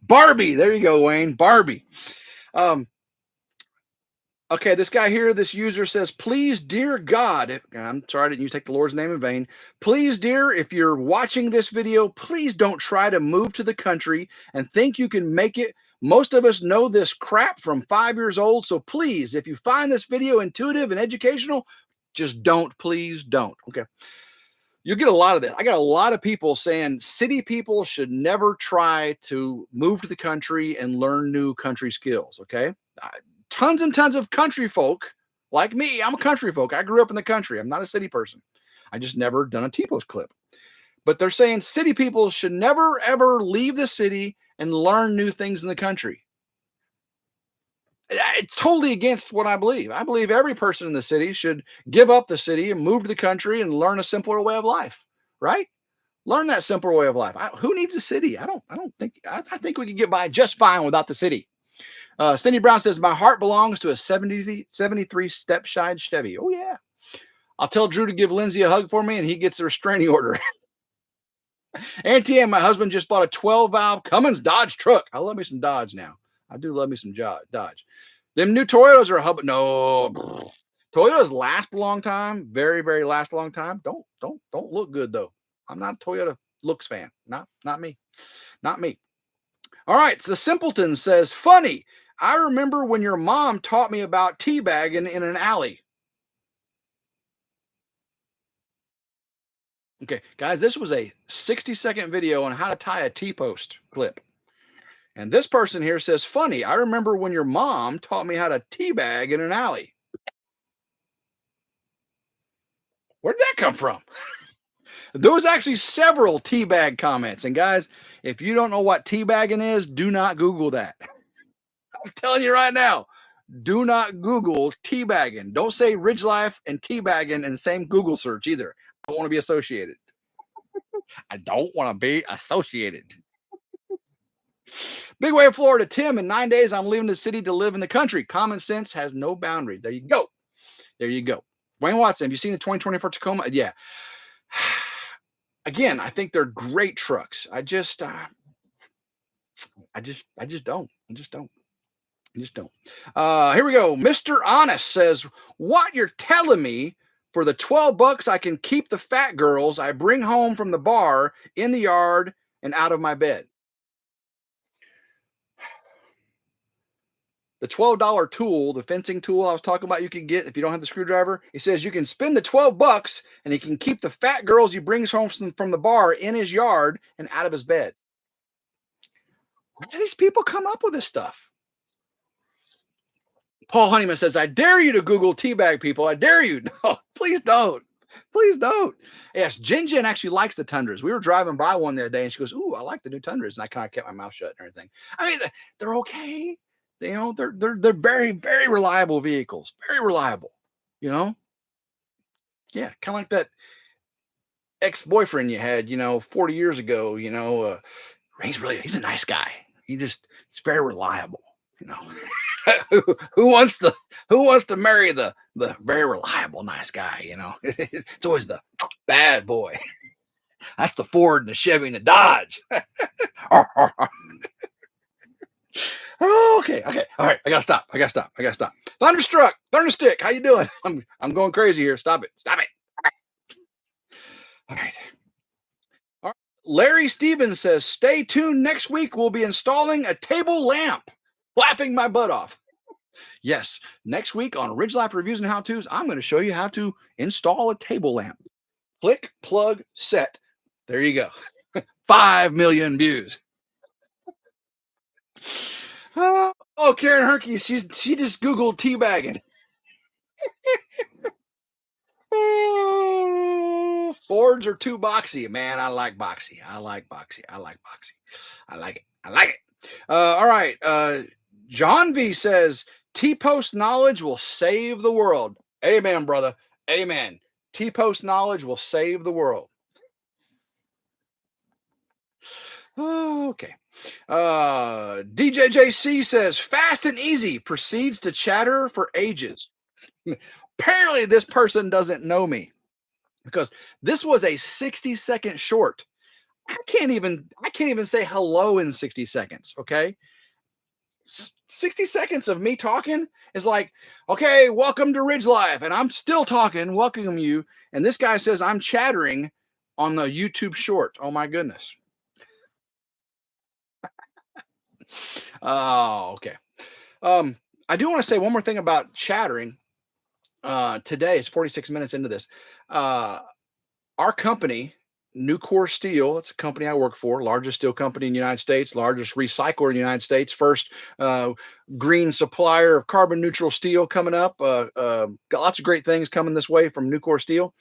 Barbie, there you go, Wayne. Barbie. Okay, this guy here, this user says, please, dear God, I'm sorry, I didn't take the Lord's name in vain. Please, dear, if you're watching this video, please don't try to move to the country and think you can make it. Most of us know this crap from 5 years old. So please, if you find this video intuitive and educational, just don't, please don't. Okay. You get a lot of this. I got a lot of people saying city people should never try to move to the country and learn new country skills. Okay. Tons and tons of country folk like me. I'm a country folk. I grew up in the country. I'm not a city person. I just never done a T-post clip. But they're saying city people should never, ever leave the city and learn new things in the country. It's totally against what I believe. I believe every person in the city should give up the city and move to the country and learn a simpler way of life, right? Learn that simpler way of life. Who needs a city? I think we can get by just fine without the city. Cindy Brown says, my heart belongs to a 73 step-shide Chevy. Oh, yeah. I'll tell Drew to give Lindsay a hug for me, and he gets a restraining order. Auntie and my husband just bought a 12-valve Cummins Dodge truck. I love me some Dodge now. I do love me some Dodge. Them new Toyotas are a hub. No. Toyotas last a long time. Very, very last a long time. Don't look good, though. I'm not a Toyota looks fan. Not me. Not me. All right. So the Simpleton says, funny. I remember when your mom taught me about teabagging in an alley. Okay, guys, this was a 60-second video on how to tie a T-post clip. And this person here says, funny, I remember when your mom taught me how to teabag in an alley. Where'd that come from? There was actually several teabag comments. And guys, if you don't know what teabagging is, do not Google that. I'm telling you right now, do not Google teabagging. Don't say RidgeLife and teabagging in the same Google search either. I don't want to be associated. I don't want to be associated. Big Wave, Florida. Tim, in 9 days, I'm leaving the city to live in the country. Common sense has no boundary. There you go. There you go. Wayne Watson, have you seen the 2024 Tacoma? Yeah. Again, I think they're great trucks. I just don't. I just don't. Here we go. Mr. Honest says, what you're telling me, for the $12 I can keep the fat girls I bring home from the bar in the yard and out of my bed. The $12 tool, the fencing tool I was talking about, you can get if you don't have the screwdriver. He says you can spend the $12 and he can keep the fat girls he brings home from the bar in his yard and out of his bed. Where do these people come up with this stuff? Paul Honeyman says, I dare you to Google teabag people. I dare you. No, please don't. Please don't. Yes, Jin Jin actually likes the Tundras. We were driving by one the other day and she goes, ooh, I like the new Tundras. And I kind of kept my mouth shut and everything. I mean, they're okay. They're very, very reliable vehicles. Very reliable. You know? Yeah, kind of like that ex-boyfriend you had, 40 years ago, he's a nice guy. He's very reliable, you know. who wants to marry the very reliable nice guy? It's always the bad boy. That's the Ford and the Chevy and the Dodge. Okay, all right, I gotta stop. Thunderstick, how you doing? I'm going crazy here. Stop it. All right. All right. Larry Stevens says, stay tuned. Next week, we'll be installing a table lamp. Laughing my butt off. Yes, next week on Ridge Life Reviews and How To's, I'm going to show you how to install a table lamp. Click, plug, set. There you go. 5 million views. Oh, Karen Herky, she just Googled teabagging. Fords are too boxy, man. I like boxy. I like it. All right. John V says T-post knowledge will save the world. Amen, brother. Amen. T-post knowledge will save the world. Okay. DJJC says fast and easy proceeds to chatter for ages. Apparently, this person doesn't know me because this was a 60-second short. I can't even say hello in 60 seconds. Okay. 60 seconds of me talking is like, okay, welcome to Ridge Life. And I'm still talking, welcoming you. And this guy says I'm chattering on the YouTube short. Oh my goodness. Oh, okay. I do want to say one more thing about chattering. Today it's 46 minutes into this. Our company, Nucor Steel, it's a company I work for, largest steel company in the United States, largest recycler in the United States, first green supplier of carbon neutral steel coming up. Got lots of great things coming this way from Nucor Steel.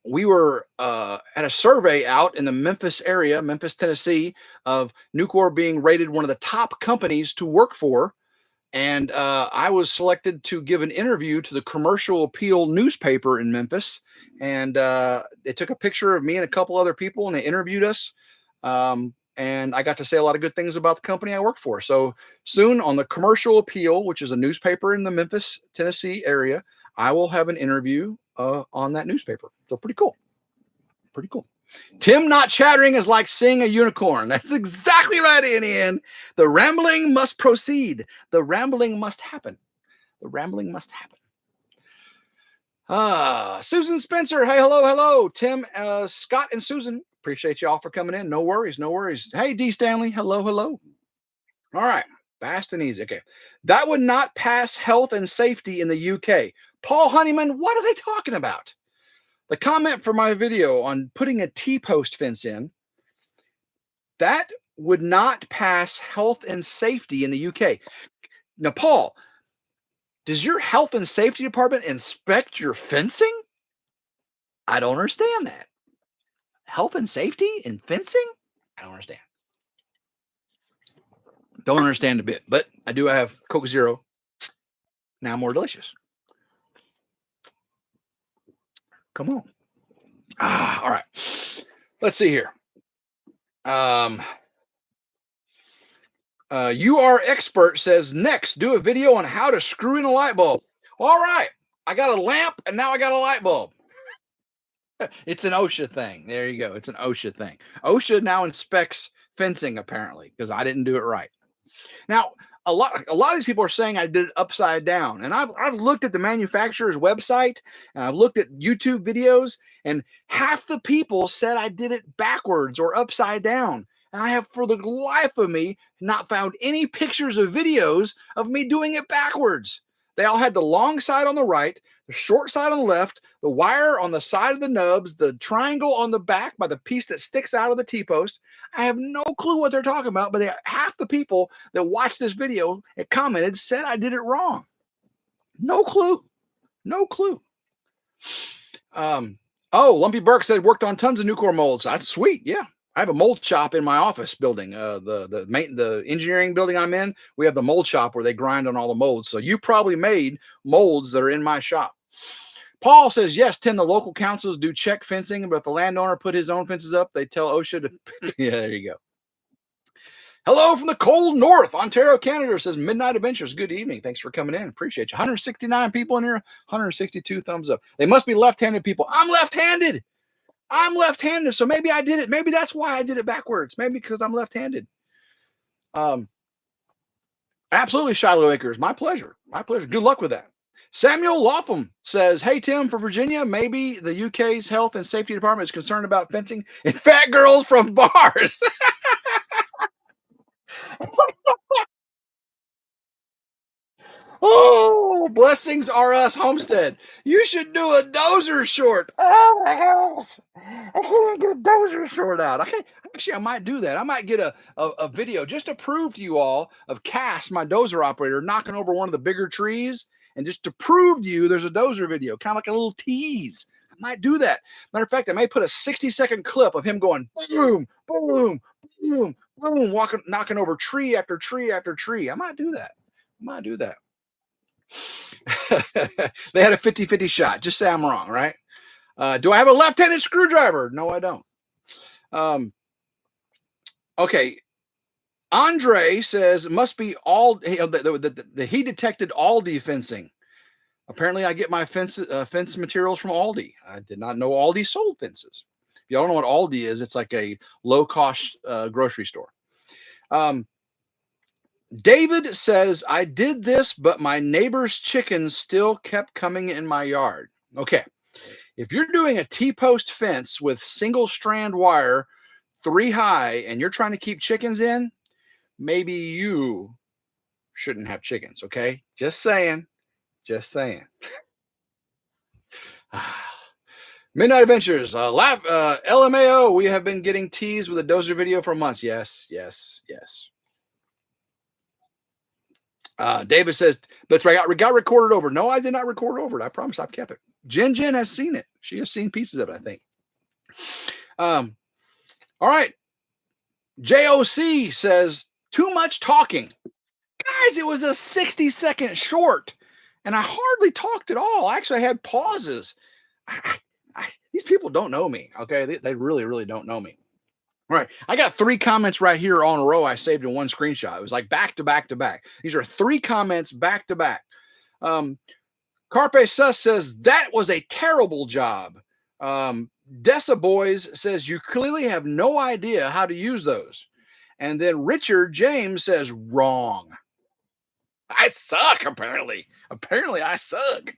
We were at a survey out in the Memphis area, Memphis, Tennessee, of Nucor being rated one of the top companies to work for. And I was selected to give an interview to the Commercial Appeal newspaper in Memphis. And they took a picture of me and a couple other people and they interviewed us. And I got to say a lot of good things about the company I work for. So soon on the Commercial Appeal, which is a newspaper in the Memphis, Tennessee area, I will have an interview on that newspaper. So pretty cool. Pretty cool. Tim not chattering is like seeing a unicorn. That's exactly right, Ian. The rambling must proceed. The rambling must happen. The rambling must happen. Susan Spencer. Hey, hello. Tim, Scott, and Susan. Appreciate y'all for coming in. No worries. Hey, D. Stanley. Hello. All right. Fast and easy. Okay. That would not pass health and safety in the UK. Paul Honeyman, what are they talking about? The comment for my video on putting a T-post fence in, that would not pass health and safety in the UK. Now, Paul, does your health and safety department inspect your fencing? I don't understand that. Health and safety in fencing? I don't understand. Don't understand a bit, but I do have Coke Zero. Now more delicious. Come on. All right. Let's see here. You are expert says next, do a video on how to screw in a light bulb. All right. I got a lamp and now I got a light bulb. It's an OSHA thing. There you go. It's an OSHA thing. OSHA now inspects fencing apparently because I didn't do it right. Now, a lot of these people are saying I did it upside down. And I've looked at the manufacturer's website and I've looked at YouTube videos, and half the people said I did it backwards or upside down. And I have, for the life of me, not found any pictures or videos of me doing it backwards. They all had the long side on the right, the short side on the left, the wire on the side of the nubs, the triangle on the back by the piece that sticks out of the T-post. I have no clue what they're talking about, but half the people that watched this video and commented said I did it wrong. No clue. No clue. Lumpy Burke said worked on tons of Nucor molds. That's sweet. Yeah. I have a mold shop in my office building. The engineering building I'm in, we have the mold shop where they grind on all the molds. So you probably made molds that are in my shop. Paul says, yes, Tim, the local councils do check fencing, but if the landowner put his own fences up, they tell OSHA to, yeah, there you go. Hello from the cold north, Ontario, Canada, says Midnight Adventures. Good evening. Thanks for coming in. Appreciate you. 169 people in here, 162 thumbs up. They must be left-handed people. I'm left-handed. I'm left-handed, so maybe I did it. Maybe that's why I did it backwards. Maybe because I'm left-handed. Absolutely, Shiloh Acres. My pleasure. My pleasure. Good luck with that. Samuel Lapham says, hey, Tim, for Virginia, maybe the UK's health and safety department is concerned about fencing and fat girls from bars. Oh, blessings are us, Homestead. You should do a dozer short. Oh my gosh. I can't even get a dozer short out. I might do that. I might get a video just to prove to you all of Cass, my dozer operator, knocking over one of the bigger trees. And just to prove to you there's a dozer video, kind of like a little tease. I might do that. Matter of fact, I may put a 60-second clip of him going boom, boom, boom, boom, knocking over tree after tree after tree. I might do that. They had a 50-50 shot. Just say I'm wrong, right? Do I have a left-handed screwdriver? No, I don't. Okay. Andre says, must be all, he detected Aldi fencing. Apparently, I get my fence materials from Aldi. I did not know Aldi sold fences. If y'all don't know what Aldi is, it's like a low-cost grocery store. David says, I did this, but my neighbor's chickens still kept coming in my yard. Okay. If you're doing a T-post fence with single strand wire, 3 high, and you're trying to keep chickens in, maybe you shouldn't have chickens. Okay. Just saying. Midnight Adventures, LMAO. We have been getting teased with a dozer video for months. Yes. David says, that's right. I got recorded over. No, I did not record over it. I promise I've kept it. Jen has seen it. She has seen pieces of it, I think. All right. JOC says, too much talking. Guys, it was a 60-second short, and I hardly talked at all. Actually, I had pauses. These people don't know me, okay? They really, really don't know me. All right, I got 3 comments right here on a row I saved in one screenshot. It was like back to back to back. These are 3 comments back to back. Carpe Sus says, that was a terrible job. Dessa Boys says, you clearly have no idea how to use those. And then Richard James says, wrong. I suck, apparently. Apparently, I suck.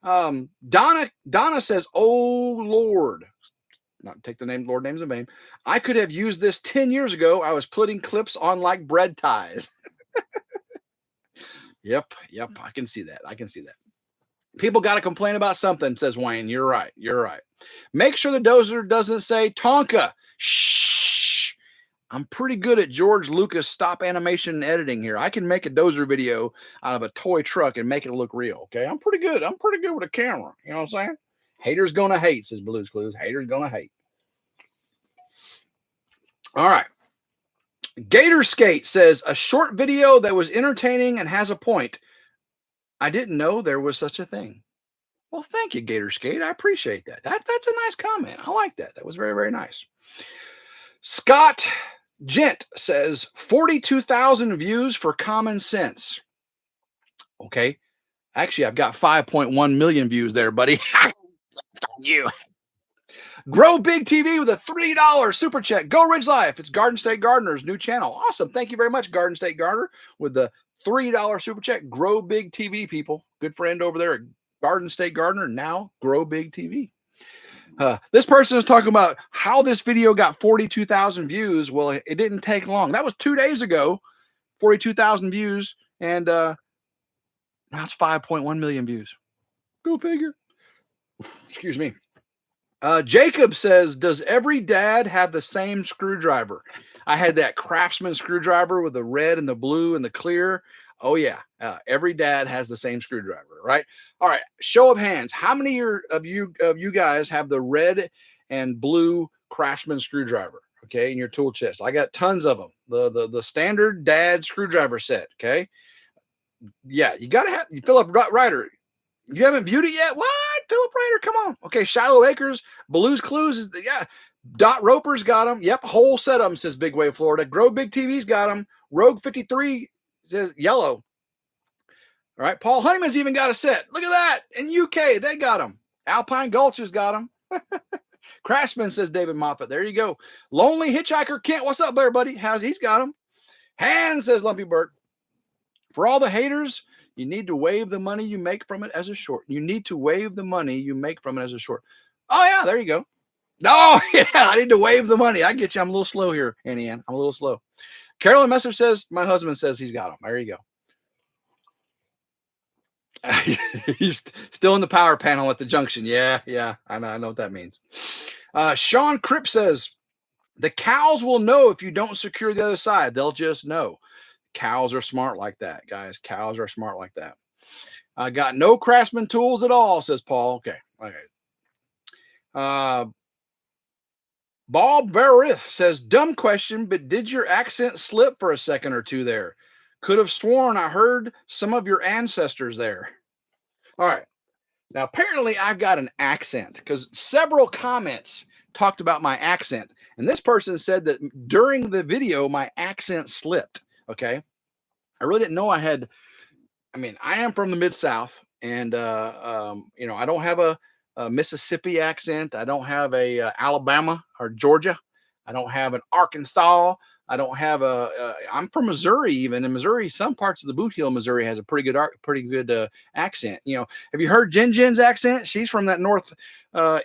Donna says, oh, Lord. Not take the name, Lord names in vain. I could have used this 10 years ago. I was putting clips on like bread ties. Yep. I can see that. People got to complain about something, says Wayne. You're right. Make sure the dozer doesn't say Tonka. Shh. I'm pretty good at George Lucas stop animation and editing here. I can make a dozer video out of a toy truck and make it look real. Okay. I'm pretty good with a camera. You know what I'm saying? Haters gonna hate, says Blues Clues. Haters gonna hate. All right. Gator Skate says, a short video that was entertaining and has a point. I didn't know there was such a thing. Well, thank you, Gator Skate. I appreciate that. That's a nice comment. I like that. That was very, very nice. Scott Gent says, 42,000 views for common sense. Okay. Actually, I've got 5.1 million views there, buddy. You. Grow Big TV with a $3 super check. Go RidgeLife. It's Garden State Gardener's new channel. Awesome. Thank you very much, Garden State Gardener, with the $3 super check. Grow Big TV, people. Good friend over there at Garden State Gardener. Now Grow Big TV. This person is talking about how this video got 42,000 views. Well, it didn't take long. That was 2 days ago. 42,000 views. And Now it's 5.1 million views. Go figure. Excuse me. Jacob says, does every dad have the same screwdriver? I had that Craftsman screwdriver with the red and the blue and the clear. Oh yeah, every dad has the same screwdriver, right? All right, show of hands. How many of you guys have the red and blue Craftsman screwdriver? Okay, in your tool chest. I got tons of them. The standard dad screwdriver set. Okay, yeah, you gotta have. Philip Ryder. You haven't viewed it yet? What? Philip Ryder, come on. Okay, Shiloh Acres, Baloo's Clues is the, yeah. Dot Roper's got them. Yep, whole set of them, says Big Wave Florida. Grow Big TV's got them. Rogue 53 says yellow. All right, Paul Honeyman's even got a set. Look at that. In UK, they got them. Alpine Gulch has got them. Craftsman, says David Moffat. There you go. Lonely Hitchhiker Kent, what's up there, buddy? He's got them. Hand, says Lumpy Bird. For all the haters, you need to waive the money you make from it as a short. You need to waive the money you make from it as a short. Oh, yeah, there you go. Oh, yeah, I need to waive the money. I get you. I'm a little slow here, Annie Ann. I'm a little slow. Carolyn Messer says, my husband says he's got them. There you go. He's still in the power panel at the junction. Yeah, I know what that means. Sean Cripp says, the cows will know if you don't secure the other side. They'll just know. Cows are smart like that, guys. Cows are smart like that. I got no Craftsman tools at all, says Paul. Okay. Bob Barith says, dumb question, but did your accent slip for a second or two there? Could have sworn I heard some of your ancestors there. All right. Now, apparently I've got an accent because several comments talked about my accent. And this person said that during the video, my accent slipped. Okay. I really didn't know I had. I mean, I am from the Mid-South, and I don't have a Mississippi accent. I don't have a Alabama or Georgia. I don't have an Arkansas. I don't have I'm from Missouri. Even in Missouri, some parts of the Boot Heel, Missouri, has a pretty good accent. Have you heard Jen Jen's accent? She's from that north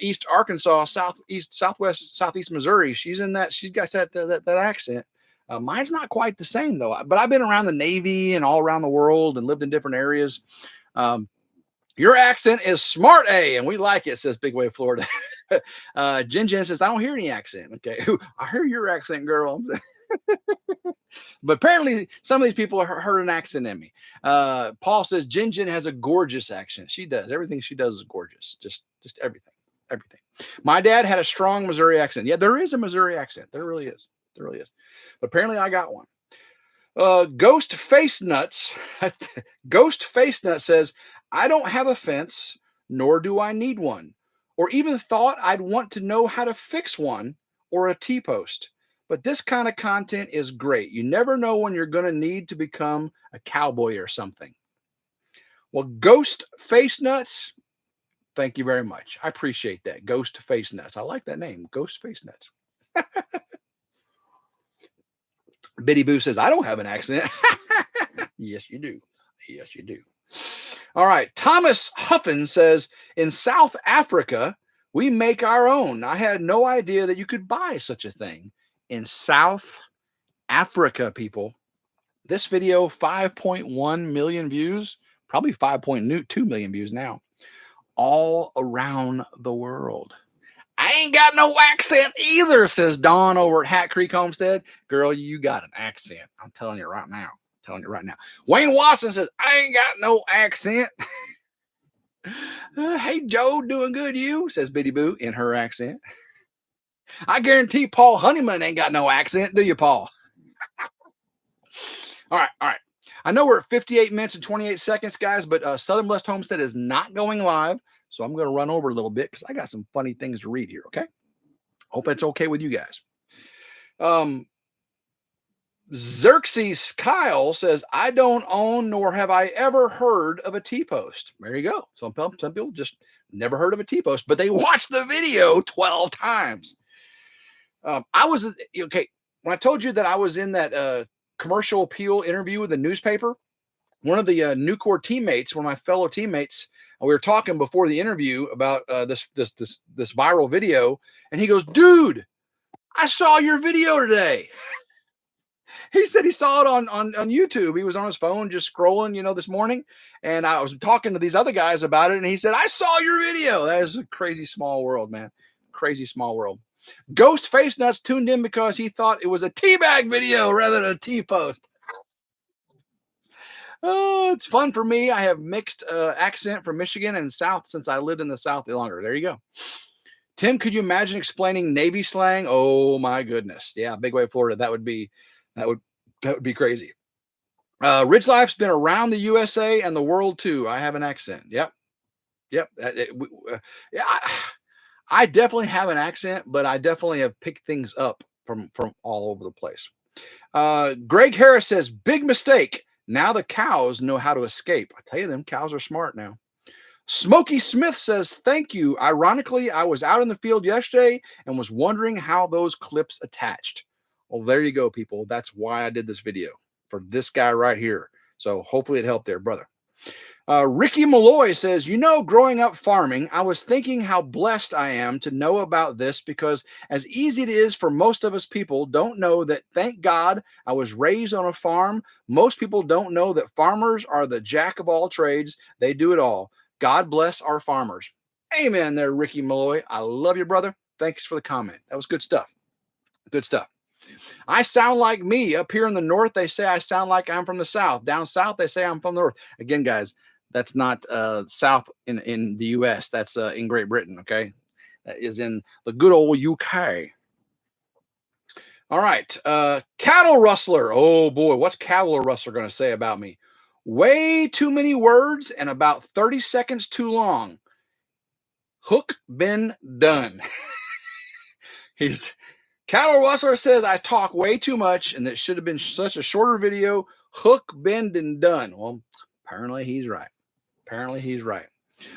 east Arkansas, southeast Missouri. She's in that. She's got that accent. Mine's not quite the same though, but I've been around the Navy and all around the world and lived in different areas. Your accent is smart, and we like it, says Big Wave Florida. Jen says, I don't hear any accent. Okay, I hear your accent, girl. But apparently some of these people heard an accent in me. Paul says Jen has a gorgeous accent. She does. Everything she does is gorgeous. Just everything. My dad had a strong Missouri accent. Yeah, there is a Missouri accent. There really is. But apparently I got one. Ghost Face Nuts says, I don't have a fence, nor do I need one, or even thought I'd want to know how to fix one or a T-post. But this kind of content is great. You never know when you're going to need to become a cowboy or something. Well, Ghost Face Nuts, thank you very much. I appreciate that. Ghost Face Nuts. I like that name, Ghost Face Nuts. Biddy Boo says, I don't have an accent. Yes, you do. All right. Thomas Huffin says, in South Africa, we make our own. I had no idea that you could buy such a thing. In South Africa, people. This video, 5.1 million views, probably 5.2 million views now, all around the world. I ain't got no accent either, says Dawn over at Hat Creek Homestead. Girl, you got an accent. I'm telling you right now. Wayne Watson says, I ain't got no accent. Hey, Joe, doing good, you? Says Biddy Boo in her accent. I guarantee Paul Honeyman ain't got no accent, do you, Paul? All right. I know we're at 58 minutes and 28 seconds, guys, but Southern Blessed Homestead is not going live. So I'm going to run over a little bit because I got some funny things to read here. Okay. Hope that's okay with you guys. Xerxes Kyle says, I don't own nor have I ever heard of a T-post. There you go. Some people just never heard of a T-post, but they watched the video 12 times. I was okay. When I told you that I was in that commercial appeal interview with the newspaper, one of the Nucor teammates, one of my fellow teammates, we were talking before the interview about this viral video, and he goes, dude, I saw your video today. He said he saw it on YouTube. He was on his phone just scrolling, this morning, and I was talking to these other guys about it, and he said, "I saw your video." That is a crazy small world, man. Crazy small world. Ghost Face Nuts tuned in because he thought it was a teabag video rather than a tea post. Oh, it's fun for me. I have mixed accent from Michigan and South since I lived in the South longer. There you go. Tim, could you imagine explaining Navy slang? Oh my goodness. Yeah, Big Wave, Florida. That would that would be crazy. Ridge Life's been around the USA and the world too. I have an accent. Yep. Yep. Yeah, I definitely have an accent, but I definitely have picked things up from all over the place. Greg Harris says, big mistake. Now the cows know how to escape. I tell you, them cows are smart now. Smokey Smith says, thank you. Ironically, I was out in the field yesterday and was wondering how those clips attached. Well, there you go, people. That's why I did this video for this guy right here. So hopefully it helped there, brother. Ricky Malloy says, growing up farming, I was thinking how blessed I am to know about this because as easy it is for most of us people don't know that, thank God, I was raised on a farm. Most people don't know that farmers are the jack of all trades. They do it all. God bless our farmers. Amen there, Ricky Malloy. I love you, brother. Thanks for the comment. That was good stuff. Good stuff. I sound like me. Up here in the north, they say I sound like I'm from the south. Down south, they say I'm from the north. Again, guys, that's not south in the U.S. That's in Great Britain, okay? That is in the good old UK. All right. Cattle rustler. Oh, boy. What's cattle rustler going to say about me? Way too many words and about 30 seconds too long. Hook been done. He's Cattle Rustler says I talk way too much and it should have been such a shorter video. Hook been and done. Well, apparently he's right. Apparently he's right.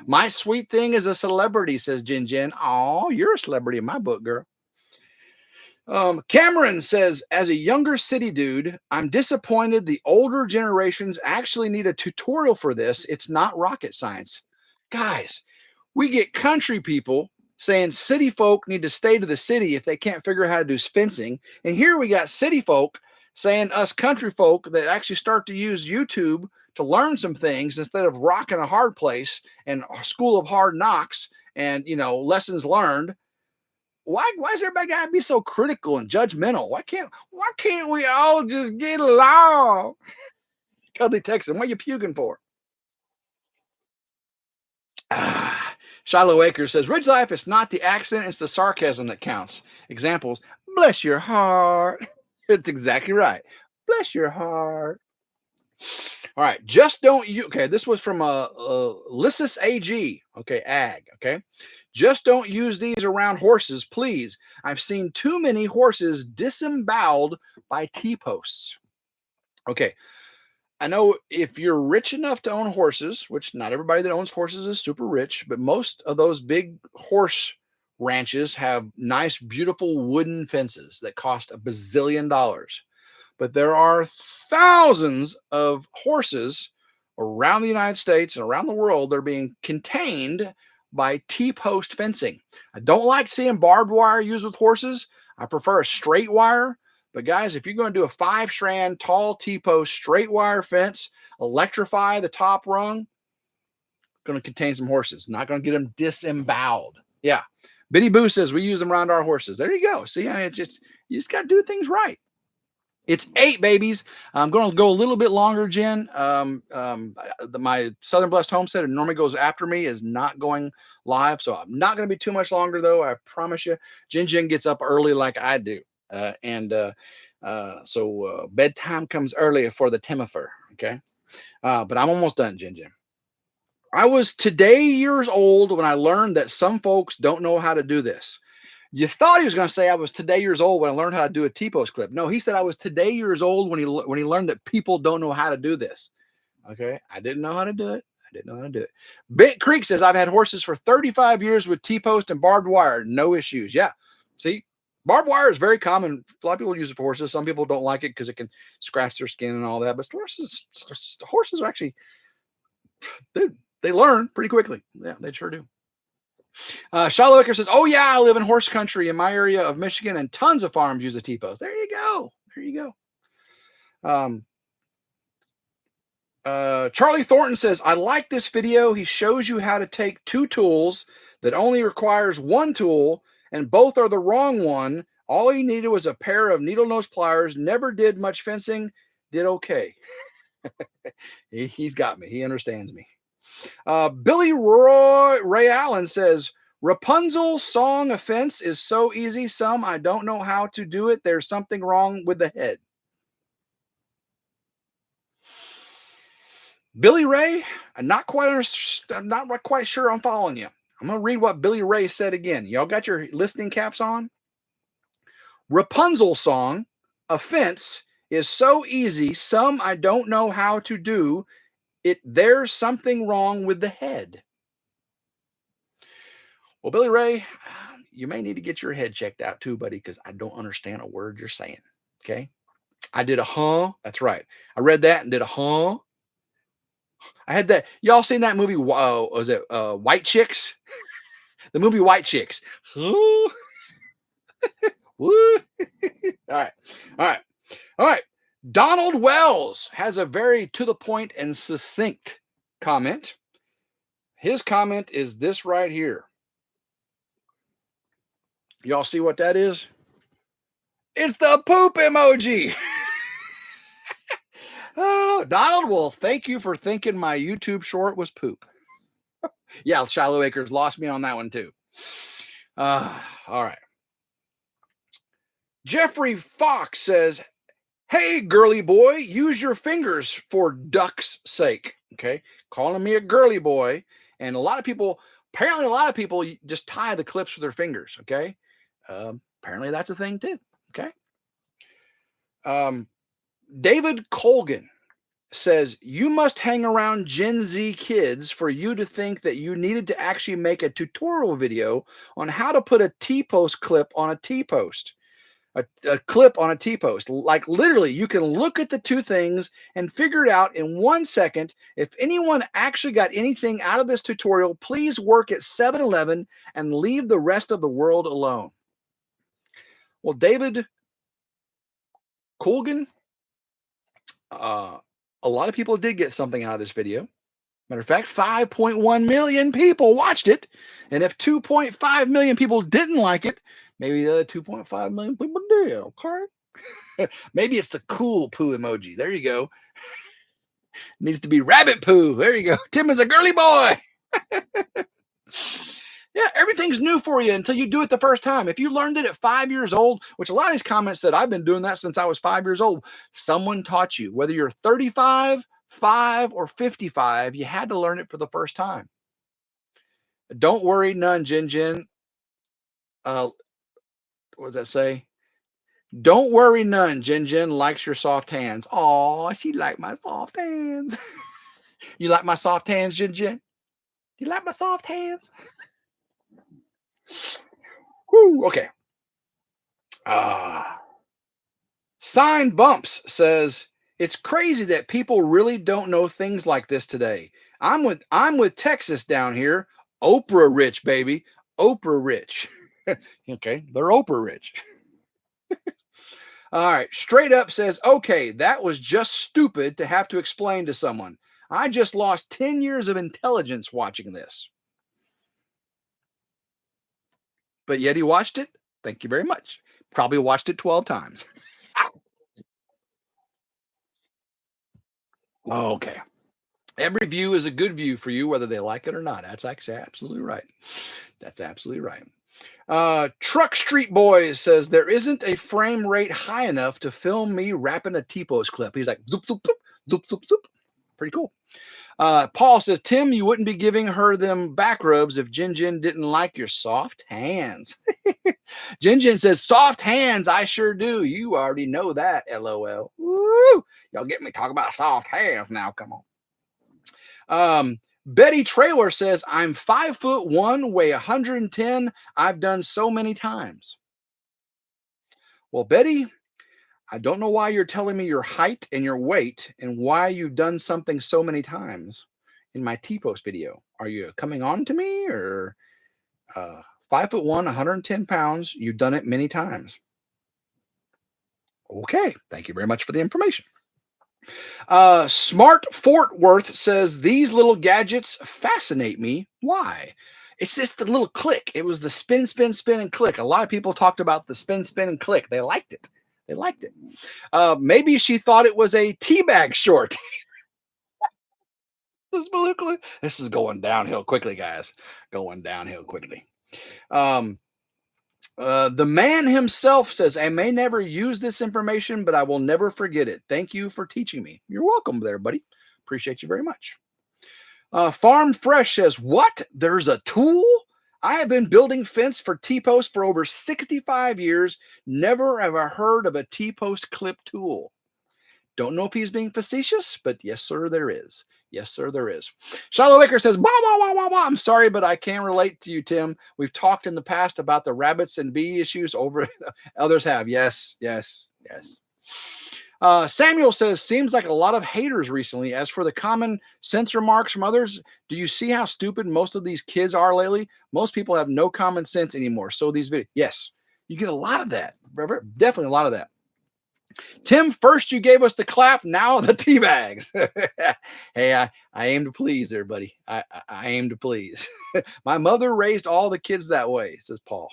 My sweet thing is a celebrity, says Jin Jin. Oh, you're a celebrity in my book, girl. Cameron says, as a younger city dude, I'm disappointed the older generations actually need a tutorial for this. It's not rocket science. Guys, we get country people saying city folk need to stay to the city if they can't figure out how to do fencing. And here we got city folk saying us country folk that actually start to use YouTube to learn some things instead of rocking a hard place and a school of hard knocks and lessons learned. Why is everybody gotta be so critical and judgmental? Why can't we all just get along? Cuddly Texan, what are you puking for? Shiloh Acres says, Ridge Life, it's not the accent, it's the sarcasm that counts. Examples, bless your heart. It's exactly right. Bless your heart. All right, just don't you. Okay, this was from Lysis AG. Okay, ag. Okay, just don't use these around horses, please. I've seen too many horses disemboweled by T-posts. Okay, I know if you're rich enough to own horses, which not everybody that owns horses is super rich, but most of those big horse ranches have nice, beautiful wooden fences that cost $1 bazillion. But there are thousands of horses around the United States and around the world. They're being contained by T-post fencing. I don't like seeing barbed wire used with horses. I prefer a straight wire. But guys, if you're going to do a 5-strand tall T-post straight wire fence, electrify the top rung, going to contain some horses. Not going to get them disemboweled. Yeah. Biddy Boo says we use them around our horses. There you go. See, it's just you just got to do things right. It's 8 babies. I'm going to go a little bit longer, Jen. My Southern Blessed Homestead, and normally goes after me, is not going live. So I'm not going to be too much longer, though. I promise you. Jen gets up early like I do. So bedtime comes early for the Timifer. Okay. But I'm almost done, Jen. I was today years old when I learned that some folks don't know how to do this. You thought he was going to say I was today years old when I learned how to do a T-post clip. No, he said I was today years old when he learned that people don't know how to do this. Okay, I didn't know how to do it. Bit Creek says I've had horses for 35 years with T-post and barbed wire, no issues. Yeah, see, barbed wire is very common. A lot of people use it for horses. Some people don't like it because it can scratch their skin and all that. But horses are actually they learn pretty quickly. Yeah, they sure do. Shiloh Wicker says, oh, yeah, I live in horse country in my area of Michigan, and tons of farms use a T-post. There you go. Um, Charlie Thornton says, I like this video. He shows you how to take two tools that only requires one tool and both are the wrong one. All he needed was a pair of needle nose pliers. Never did much fencing. Did okay. He's got me. He understands me. Billy Ray Allen says, Rapunzel song offense is so easy. Some I don't know how to do it. There's something wrong with the head. Billy Ray, I'm not quite sure I'm following you. I'm going to read what Billy Ray said again. Y'all got your listening caps on? Rapunzel song offense is so easy. Some I don't know how to do it. There's something wrong with the head. Well, Billy Ray, you may need to get your head checked out too, buddy, because I don't understand a word you're saying. Okay. I did a huh. That's right. I read that and did a huh. I had that. Y'all seen that movie? Was it White Chicks? The movie White Chicks. Woo. All right. All right. All right. Donald Wells has a very to the point and succinct comment. His comment is this right here. Y'all see what that is? It's the poop emoji. Oh, Donald, well, thank you for thinking my YouTube short was poop. Yeah, Shiloh Acres lost me on that one too. All right. Jeffrey Fox says, hey, girly boy, use your fingers for duck's sake. Okay. Calling me a girly boy. And apparently a lot of people just tie the clips with their fingers. Okay. Apparently that's a thing too. Okay. David Colgan says, you must hang around Gen Z kids for you to think that you needed to actually make a tutorial video on how to put a T-post clip on a T-post. A clip on a T-post. Like literally, you can look at the two things and figure it out in 1 second. If anyone actually got anything out of this tutorial, please work at 7-Eleven and leave the rest of the world alone. Well, David Colgan, a lot of people did get something out of this video. Matter of fact, 5.1 million people watched it. And if 2.5 million people didn't like it, maybe the other 2.5 million people did. Okay. Maybe it's the cool poo emoji. There you go. Needs to be rabbit poo. There you go. Tim is a girly boy. Yeah, everything's new for you until you do it the first time. If you learned it at 5 years old, which a lot of these comments said, I've been doing that since I was 5 years old. Someone taught you. Whether you're 35, 5, or 55, you had to learn it for the first time. Don't worry, none, Jin. What does that say? Don't worry, none. Jin likes your soft hands. Oh, she like my soft hands. You like my soft hands, Jin? You like my soft hands? Woo, okay. Sign Bumps says, it's crazy that people really don't know things like this today. I'm with Texas down here. Oprah rich, baby. Oprah rich. Okay, they're Oprah rich. All right, straight up says, okay, that was just stupid to have to explain to someone. I just lost 10 years of intelligence watching this. But yet he watched it. Thank you very much. Probably watched it 12 times. Okay. Every view is a good view for you, whether they like it or not. That's actually absolutely right. That's absolutely right. Truck Street Boys says there isn't a frame rate high enough to film me rapping a T-post clip. He's like, zoop, zoop, zoop, zoop, zoop, zoop. Pretty cool. Paul says, Tim, you wouldn't be giving her them back rubs if Jin didn't like your soft hands. Jin says, soft hands, I sure do. You already know that, LOL. Woo! Y'all get me talking about soft hands now. Come on. Betty Trailer says, I'm 5'1", weigh 110. I've done so many times. Well, Betty, I don't know why you're telling me your height and your weight and why you've done something so many times in my T-post video. Are you coming on to me or 5'1", 110 pounds? You've done it many times. Okay. Thank you very much for the information. Smart Fort Worth says these little gadgets fascinate me. Why? It's just the little click. It was the spin, spin, spin, and click. A lot of people talked about the spin, spin, and click. They liked it. They liked it. Maybe she thought it was a teabag short. This is going downhill quickly, guys. Going downhill quickly. Um, the man himself says, I may never use this information, but I will never forget it. Thank you for teaching me. You're welcome there, buddy. Appreciate you very much. Farm Fresh says, what? There's a tool? I have been building fence for T-post for over 65 years. Never have I heard of a T-post clip tool. Don't know if he's being facetious, but yes, sir, there is. Yes, sir, there is. Shiloh Baker says, wah, wah, wah, wah, wah. I'm sorry, but I can't relate to you, Tim. We've talked in the past about the rabbits and bee issues over others have. Yes, yes, yes. Samuel says, seems like a lot of haters recently. As for the common sense remarks from others, do you see how stupid most of these kids are lately? Most people have no common sense anymore. So these videos, yes, you get a lot of that. Definitely a lot of that. Tim, first you gave us the clap, now the tea bags. Hey, I aim to please everybody. I aim to please. My mother raised all the kids that way, says Paul.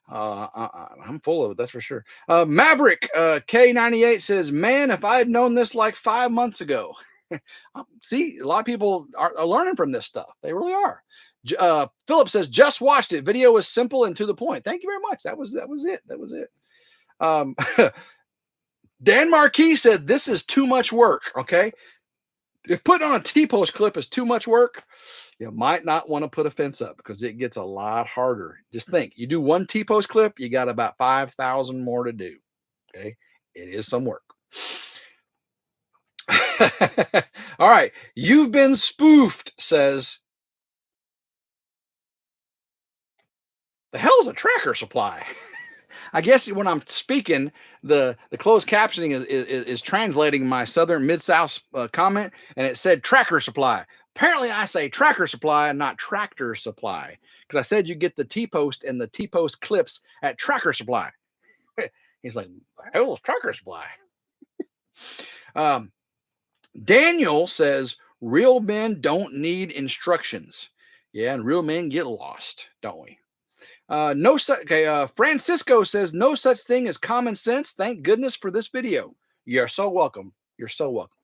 I'm full of it, that's for sure. Maverick K98 says, man, if I had known this like 5 months ago. See, a lot of people are learning from this stuff. They really are. Philip says, just watched it. Video was simple and to the point. Thank you very much. That was it. That was it. Dan Marquis said, this is too much work. Okay. If putting on a T-post clip is too much work, you might not want to put a fence up because it gets a lot harder. Just think, you do one T-post clip, you got about 5,000 more to do. Okay. It is some work. All right. You've been spoofed, says, the hell is a tracker supply? I guess when I'm speaking, the closed captioning is translating my Southern Mid-South comment, and it said tracker supply. Apparently, I say tracker supply and not tractor supply because I said you get the T-post and the T-post clips at Tracker Supply. He's like, hell is Tracker Supply? Daniel says, real men don't need instructions. Yeah, and real men get lost, don't we? No such. Okay. Francisco says no such thing as common sense. Thank goodness for this video. You're so welcome. You're so welcome.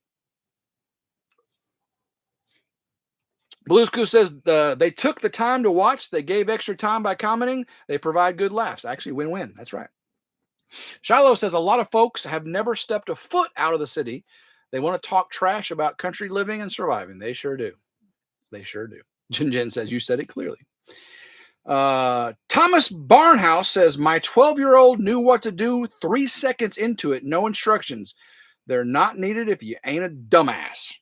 Blue School says they took the time to watch. They gave extra time by commenting. They provide good laughs. Actually, win-win. That's right. Shiloh says a lot of folks have never stepped a foot out of the city. They want to talk trash about country living and surviving. They sure do. They sure do. Jin Jin says you said it clearly. Thomas Barnhouse says my 12-year-old knew what to do 3 seconds into it. No instructions. They're not needed if you ain't a dumbass.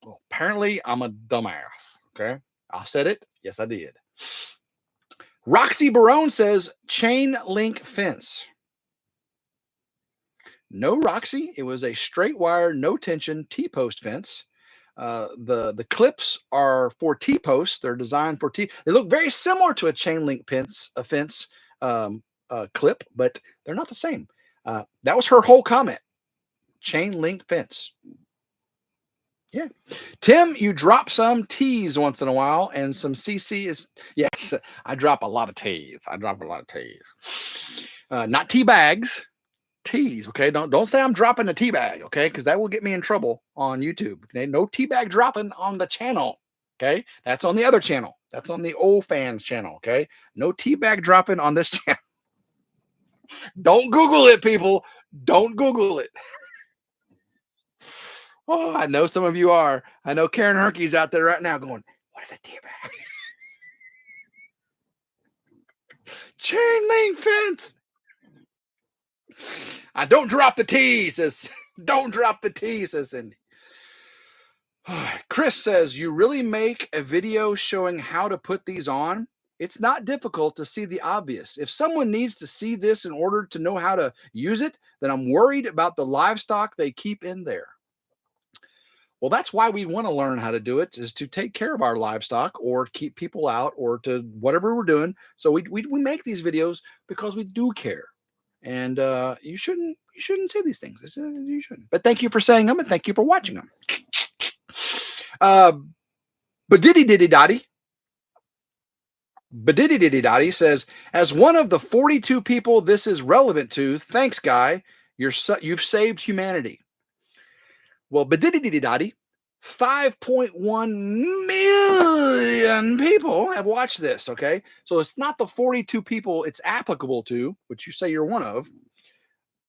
Well, apparently I'm a dumbass. Okay. I said it. Yes, I did. Roxy Barone says chain link fence. No, Roxy. It was a straight wire, no tension T-post fence. The clips are for T-posts. They're designed for T. They look very similar to a chain link fence clip, but they're not the same. That was her whole comment. Chain link fence. Yeah. Tim, you drop some T's once in a while, and some CC is yes. I drop a lot of T's. I drop a lot of T's. Not tea bags. Teas, okay? Don't say I'm dropping a tea bag, okay? Because that will get me in trouble on YouTube. Okay? No tea bag dropping on the channel, okay? That's on the other channel. That's on the old fans channel, okay? No tea bag dropping on this channel. Don't Google it, people. Don't Google it. Oh, I know some of you are. I know Karen Herkey's out there right now going, what is a tea bag? Chain link fence. I don't drop the T, says, don't drop the T, says Cindy. Chris says, you really make a video showing how to put these on? It's not difficult to see the obvious. If someone needs to see this in order to know how to use it, then I'm worried about the livestock they keep in there. Well, that's why we want to learn how to do it, is to take care of our livestock or keep people out or to whatever we're doing. So we make these videos because we do care. And you shouldn't say these things. You shouldn't. But thank you for saying them, and thank you for watching them. Badiddy says, as one of the 42 people this is relevant to, thanks, guy. You've saved humanity. Well, Badiddy, 5.1 million people have watched this. Okay, so it's not the 42 people it's applicable to, which you say you're one of.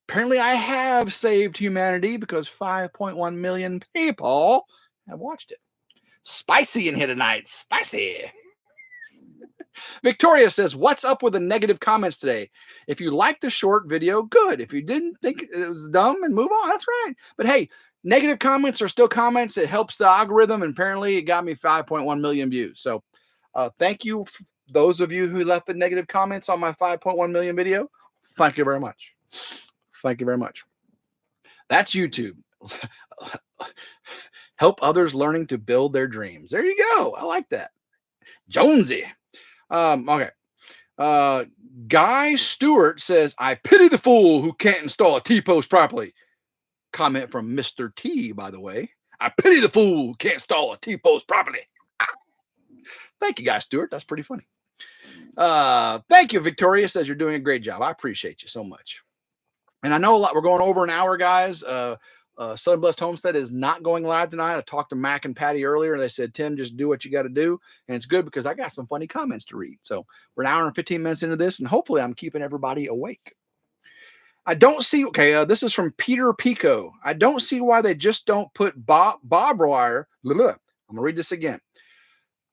Apparently, I have saved humanity because 5.1 million people have watched it. Spicy in here tonight. Spicy. Victoria says, what's up with the negative comments today? If you liked the short video, good. If you didn't think it was dumb and move on, that's right. But hey, negative comments are still comments. It helps the algorithm. And apparently it got me 5.1 million views. So thank you, those of you who left the negative comments on my 5.1 million video. Thank you very much. Thank you very much. That's YouTube. Help others learning to build their dreams. There you go. I like that. Jonesy. Okay. Guy Stewart says, I pity the fool who can't install a T-post properly. Comment from Mr. T, by the way. I pity the fool who can't install a T-post properly. Thank you, Guy Stewart. That's pretty funny. Thank you, Victoria says you're doing a great job. I appreciate you so much. And I know a lot. We're going over an hour, guys. Southern Blessed Homestead is not going live tonight. I talked to Mac and Patty earlier, and they said, Tim, just do what you got to do. And it's good because I got some funny comments to read. So we're an hour and 15 minutes into this, and hopefully I'm keeping everybody awake. I don't see, okay, this is from Peter Pico. I don't see why they just don't put barbed wire. I'm going to read this again.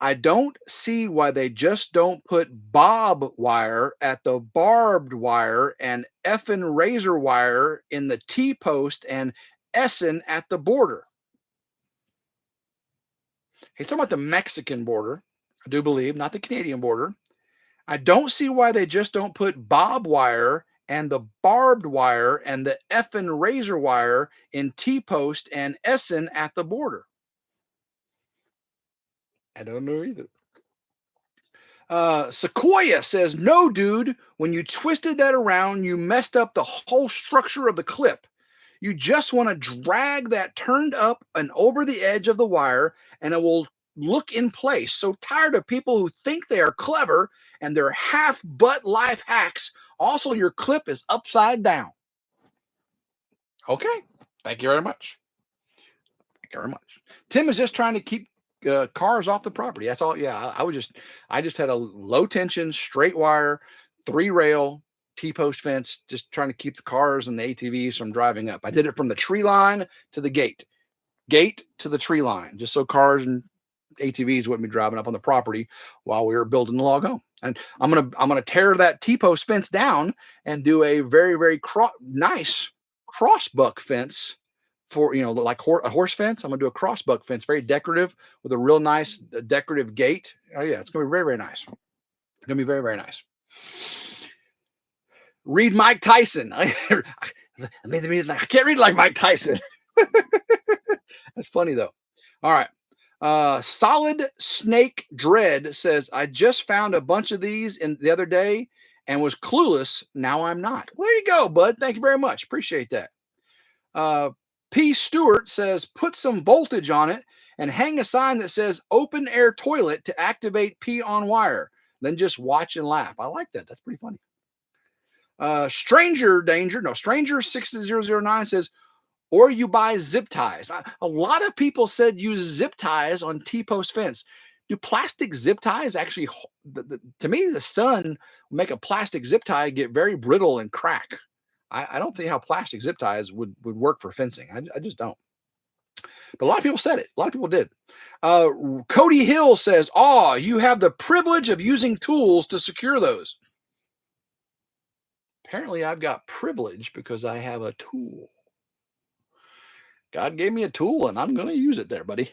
I don't see why they just don't put bob wire at the barbed wire and effing razor wire in the T-post and Essen at the border. He's talking about the Mexican border, I do believe, not the Canadian border. I don't see why they just don't put bob wire and the barbed wire and the effing razor wire in T-post and Essen at the border. I don't know either. Sequoia says, no, dude, when you twisted that around, you messed up the whole structure of the clip. You just want to drag that turned up and over the edge of the wire, and it will look in place. So tired of people who think they are clever and they're half-butt life hacks. Also, your clip is upside down. Okay. Thank you very much. Thank you very much. Tim is just trying to keep cars off the property. That's all. Yeah, I just had a low tension, straight wire, 3-rail T-post fence, just trying to keep the cars and the ATVs from driving up. I did it from the tree line to the gate to the tree line, just so cars and ATVs wouldn't be driving up on the property while we were building the log home. And I'm gonna tear that T-post fence down and do a very, very nice crossbuck fence for, like a horse fence. I'm gonna do a crossbuck fence, very decorative, with a real nice decorative gate. Oh yeah, it's gonna be very, very nice. It's gonna be very, very nice. Read Mike Tyson. I can't read like Mike Tyson. That's funny though. All right. Solid Snake Dread says, I just found a bunch of these in the other day and was clueless. Now I'm not. Well, there you go, bud. Thank you very much. Appreciate that. P. Stewart says, put some voltage on it and hang a sign that says open air toilet to activate pee on wire. Then just watch and laugh. I like that. That's pretty funny. Stranger 6009 says, or you buy zip ties. A lot of people said use zip ties on T-post fence. Do plastic zip ties actually, to me, the sun will make a plastic zip tie get very brittle and crack. I don't think how plastic zip ties would work for fencing. I just don't. But a lot of people said it. A lot of people did. Cody Hill says, oh, you have the privilege of using tools to secure those. Apparently, I've got privilege because I have a tool. God gave me a tool, and I'm going to use it there, buddy.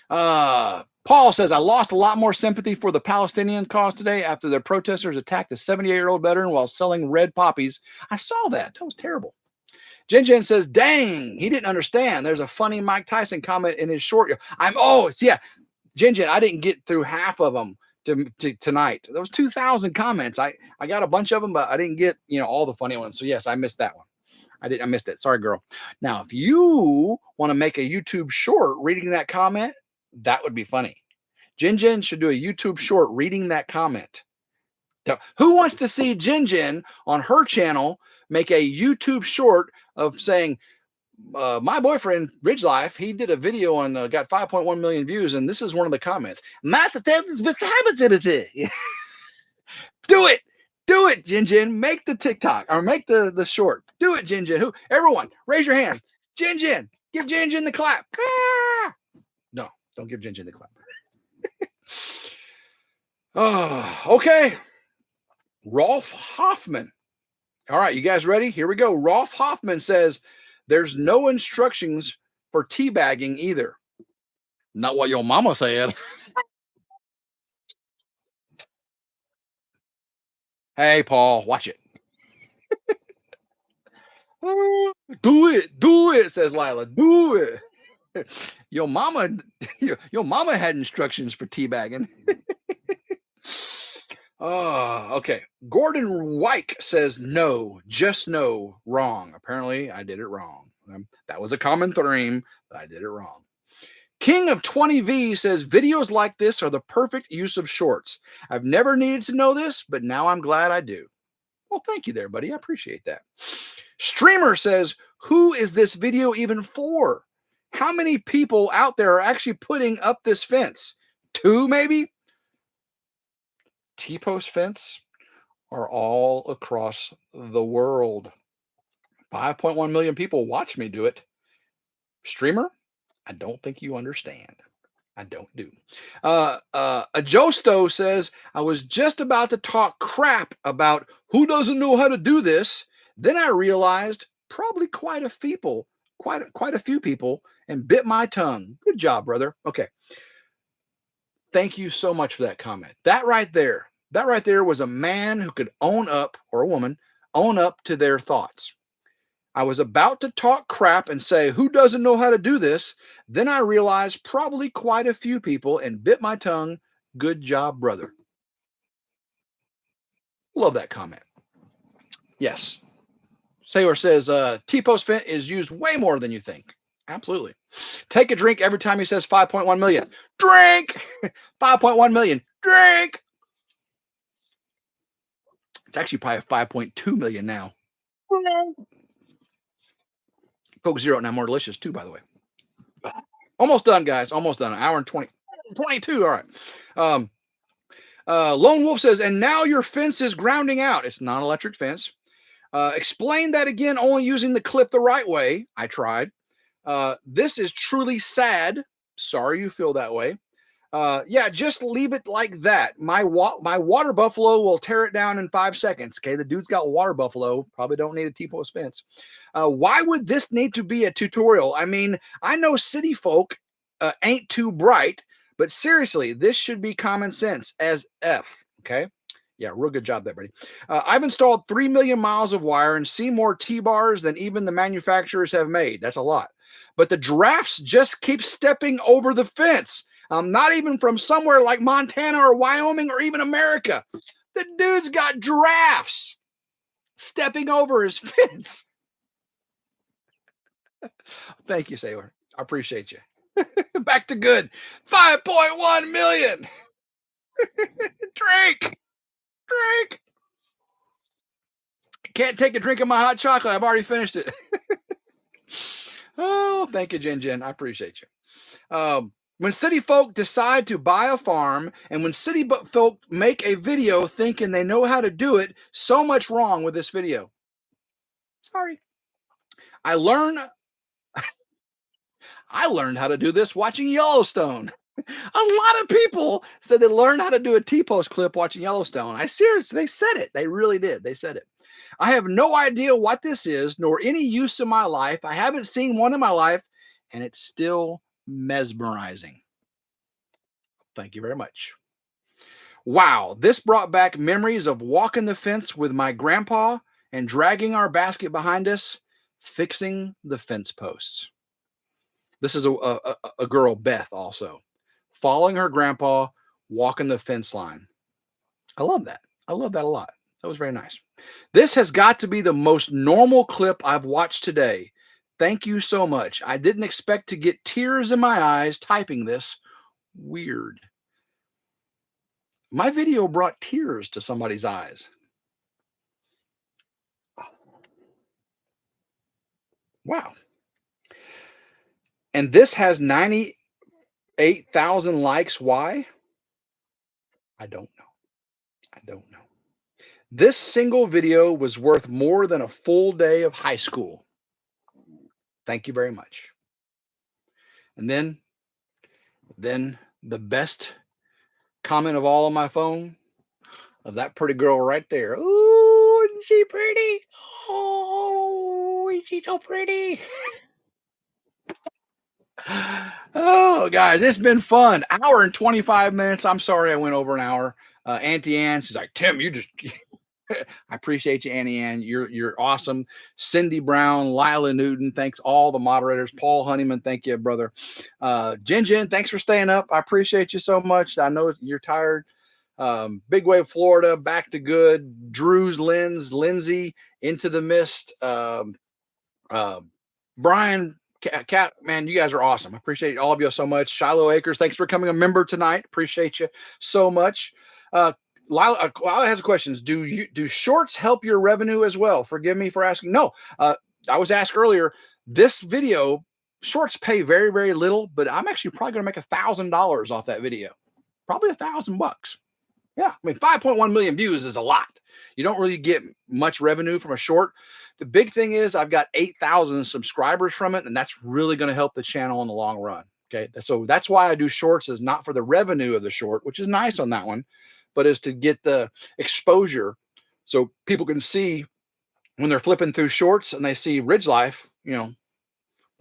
Paul says, I lost a lot more sympathy for the Palestinian cause today after their protesters attacked a 78-year-old veteran while selling red poppies. I saw that. That was terrible. Jen says, dang, he didn't understand. There's a funny Mike Tyson comment in his short. Jen, I didn't get through half of them tonight. There was 2,000 comments. I got a bunch of them, but I didn't get all the funny ones. So yes, I missed that one. I missed it. Sorry, girl. Now, if you want to make a YouTube short reading that comment, that would be funny. Jin Jin should do a YouTube short reading that comment. Now, who wants to see Jin Jin on her channel make a YouTube short of saying, my boyfriend RidgeLife, he did a video on got 5.1 million views, and this is one of the comments. Do it, Jin Jin. Make the TikTok or make the short. Do it, Jin Jin. Who? Everyone, raise your hand. Jin Jin, give Jin Jin the clap. Ah! No, don't give Jin Jin the clap. Oh, okay. Rolf Hoffman. All right, you guys ready? Here we go. Rolf Hoffman says there's no instructions for teabagging either. Not what your mama said. Hey, Paul, watch it. Do it, says Lila. Do it. Your mama had instructions for teabagging. Oh, okay. Gordon Wyke says no, just no, wrong. Apparently, I did it wrong. That was a common theme, but I did it wrong. King of 20V says videos like this are the perfect use of shorts. I've never needed to know this, but now I'm glad I do. Well, thank you there, buddy. I appreciate that. Streamer says, who is this video even for? How many people out there are actually putting up this fence? 2, maybe? T-post fence are all across the world. 5.1 million people watch me do it. Streamer, I don't think you understand. I don't do. Ajosto says, I was just about to talk crap about who doesn't know how to do this. Then I realized probably quite a few people, and bit my tongue. Good job, brother. Okay. Thank you so much for that comment. That right there was a man who could own up, or a woman, own up to their thoughts. I was about to talk crap and say, who doesn't know how to do this? Then I realized probably quite a few people, and bit my tongue. Good job, brother. Love that comment. Yes. Sailor says, T-post fence is used way more than you think. Absolutely. Take a drink every time he says 5.1 million. Drink! 5.1 million. Drink! It's actually probably 5.2 million now. Coke Zero now more delicious too, by the way. Almost done, guys. Almost done. An hour and 22. All right. Lone Wolf says, and now your fence is grounding out. It's non-electric fence. Explain that again, only using the clip the right way. I tried. This is truly sad. Sorry you feel that way. Yeah, just leave it like that. My water buffalo will tear it down in 5 seconds. Okay, the dude's got water buffalo. Probably don't need a T-post fence. Why would this need to be a tutorial? I mean, I know city folk ain't too bright, but seriously, this should be common sense as F. Okay. Yeah, real good job there, buddy. I've installed 3 million miles of wire and see more T-bars than even the manufacturers have made. That's a lot. But the giraffes just keep stepping over the fence. Not even from somewhere like Montana or Wyoming or even America. The dude's got giraffes stepping over his fence. Thank you, Sailor. I appreciate you. Back to good. 5.1 million. Drink. Can't take a drink of my hot chocolate. I've already finished it. Oh, thank you, Jen Jen. I appreciate you. When city folk decide to buy a farm, and when city folk make a video thinking they know how to do it, so much wrong with this video. Sorry. I learned how to do this watching Yellowstone. A lot of people said they learned how to do a T-post clip watching Yellowstone. I seriously, they said it. They really did. They said it. I have no idea what this is, nor any use in my life. I haven't seen one in my life, and it's still mesmerizing. Thank you very much. Wow, this brought back memories of walking the fence with my grandpa and dragging our basket behind us, fixing the fence posts. This is a girl, Beth, also following her grandpa walking the fence line. I love that. I love that a lot. That was very nice. This has got to be the most normal clip I've watched today. Thank you so much. I didn't expect to get tears in my eyes typing this. Weird. My video brought tears to somebody's eyes. Wow. And this has 98,000 likes. Why? I don't know. I don't know. This single video was worth more than a full day of high school. Thank you very much. And then the best comment of all on my phone of that pretty girl right there. Ooh, isn't she pretty? Oh, is she so pretty? Oh, guys, it's been fun. Hour and 25 minutes. I'm sorry I went over an hour. Auntie Ann, she's like, Tim, you just I appreciate you, Annie Ann. You're awesome. Cindy Brown, Lila Newton, thanks all the moderators. Paul Honeyman, thank you, brother. Jen, thanks for staying up. I appreciate you so much. I know you're tired. Big Wave Florida, back to good. Drew's Lens, Lindsay, Into the Mist. Brian, Cat, man, you guys are awesome. I appreciate all of you so much. Shiloh Acres, thanks for coming a member tonight. Appreciate you so much. Lila has questions. Do shorts help your revenue as well? Forgive me for asking. No, I was asked earlier. This video, shorts pay very, very little, but I'm actually probably going to make $1,000 off that video. Probably $1,000. Yeah, I mean, 5.1 million views is a lot. You don't really get much revenue from a short. The big thing is I've got 8,000 subscribers from it, and that's really going to help the channel in the long run. Okay, so that's why I do shorts, is not for the revenue of the short, which is nice on that one, but is to get the exposure so people can see when they're flipping through shorts and they see RidgeLife,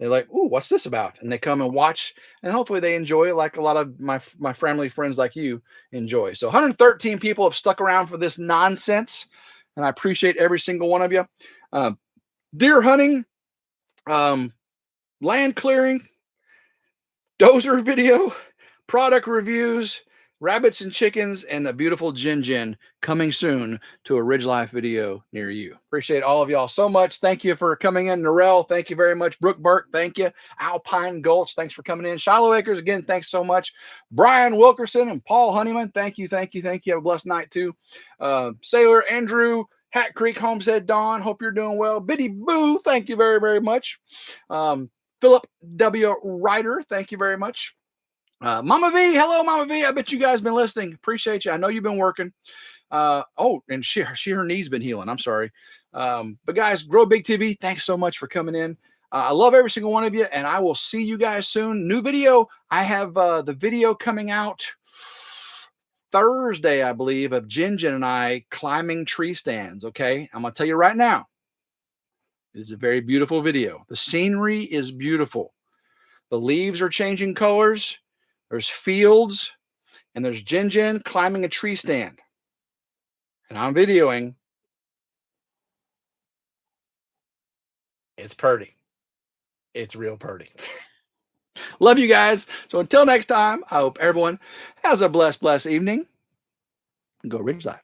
they're like, "Ooh, what's this about?" And they come and watch, and hopefully they enjoy it like a lot of my family friends like you enjoy. So 113 people have stuck around for this nonsense, and I appreciate every single one of you. Deer hunting, land clearing, dozer video, product reviews, rabbits and chickens, and a beautiful Jen coming soon to a RidgeLife video near you. Appreciate all of y'all so much. Thank you for coming in. Narelle, thank you very much. Brooke Burke, thank you. Alpine Gulch, thanks for coming in. Shiloh Acres, again, thanks so much. Brian Wilkerson and Paul Honeyman, thank you. Have a blessed night too. Sailor Andrew, Hat Creek Homestead Dawn, hope you're doing well. Biddy Boo, thank you very, very much. Philip W. Ryder, thank you very much. Mama V, hello, Mama V. I bet you guys been listening. Appreciate you. I know you've been working. And her knee's been healing. I'm sorry. But guys, Grow Big TV, thanks so much for coming in. I love every single one of you, and I will see you guys soon. New video. I have the video coming out Thursday, I believe, of Jen and I climbing tree stands. Okay, I'm gonna tell you right now, it is a very beautiful video. The scenery is beautiful. The leaves are changing colors. There's fields, and there's Jen climbing a tree stand. And I'm videoing. It's pretty. It's real pretty. Love you guys. So until next time, I hope everyone has a blessed evening. Go RidgeLife.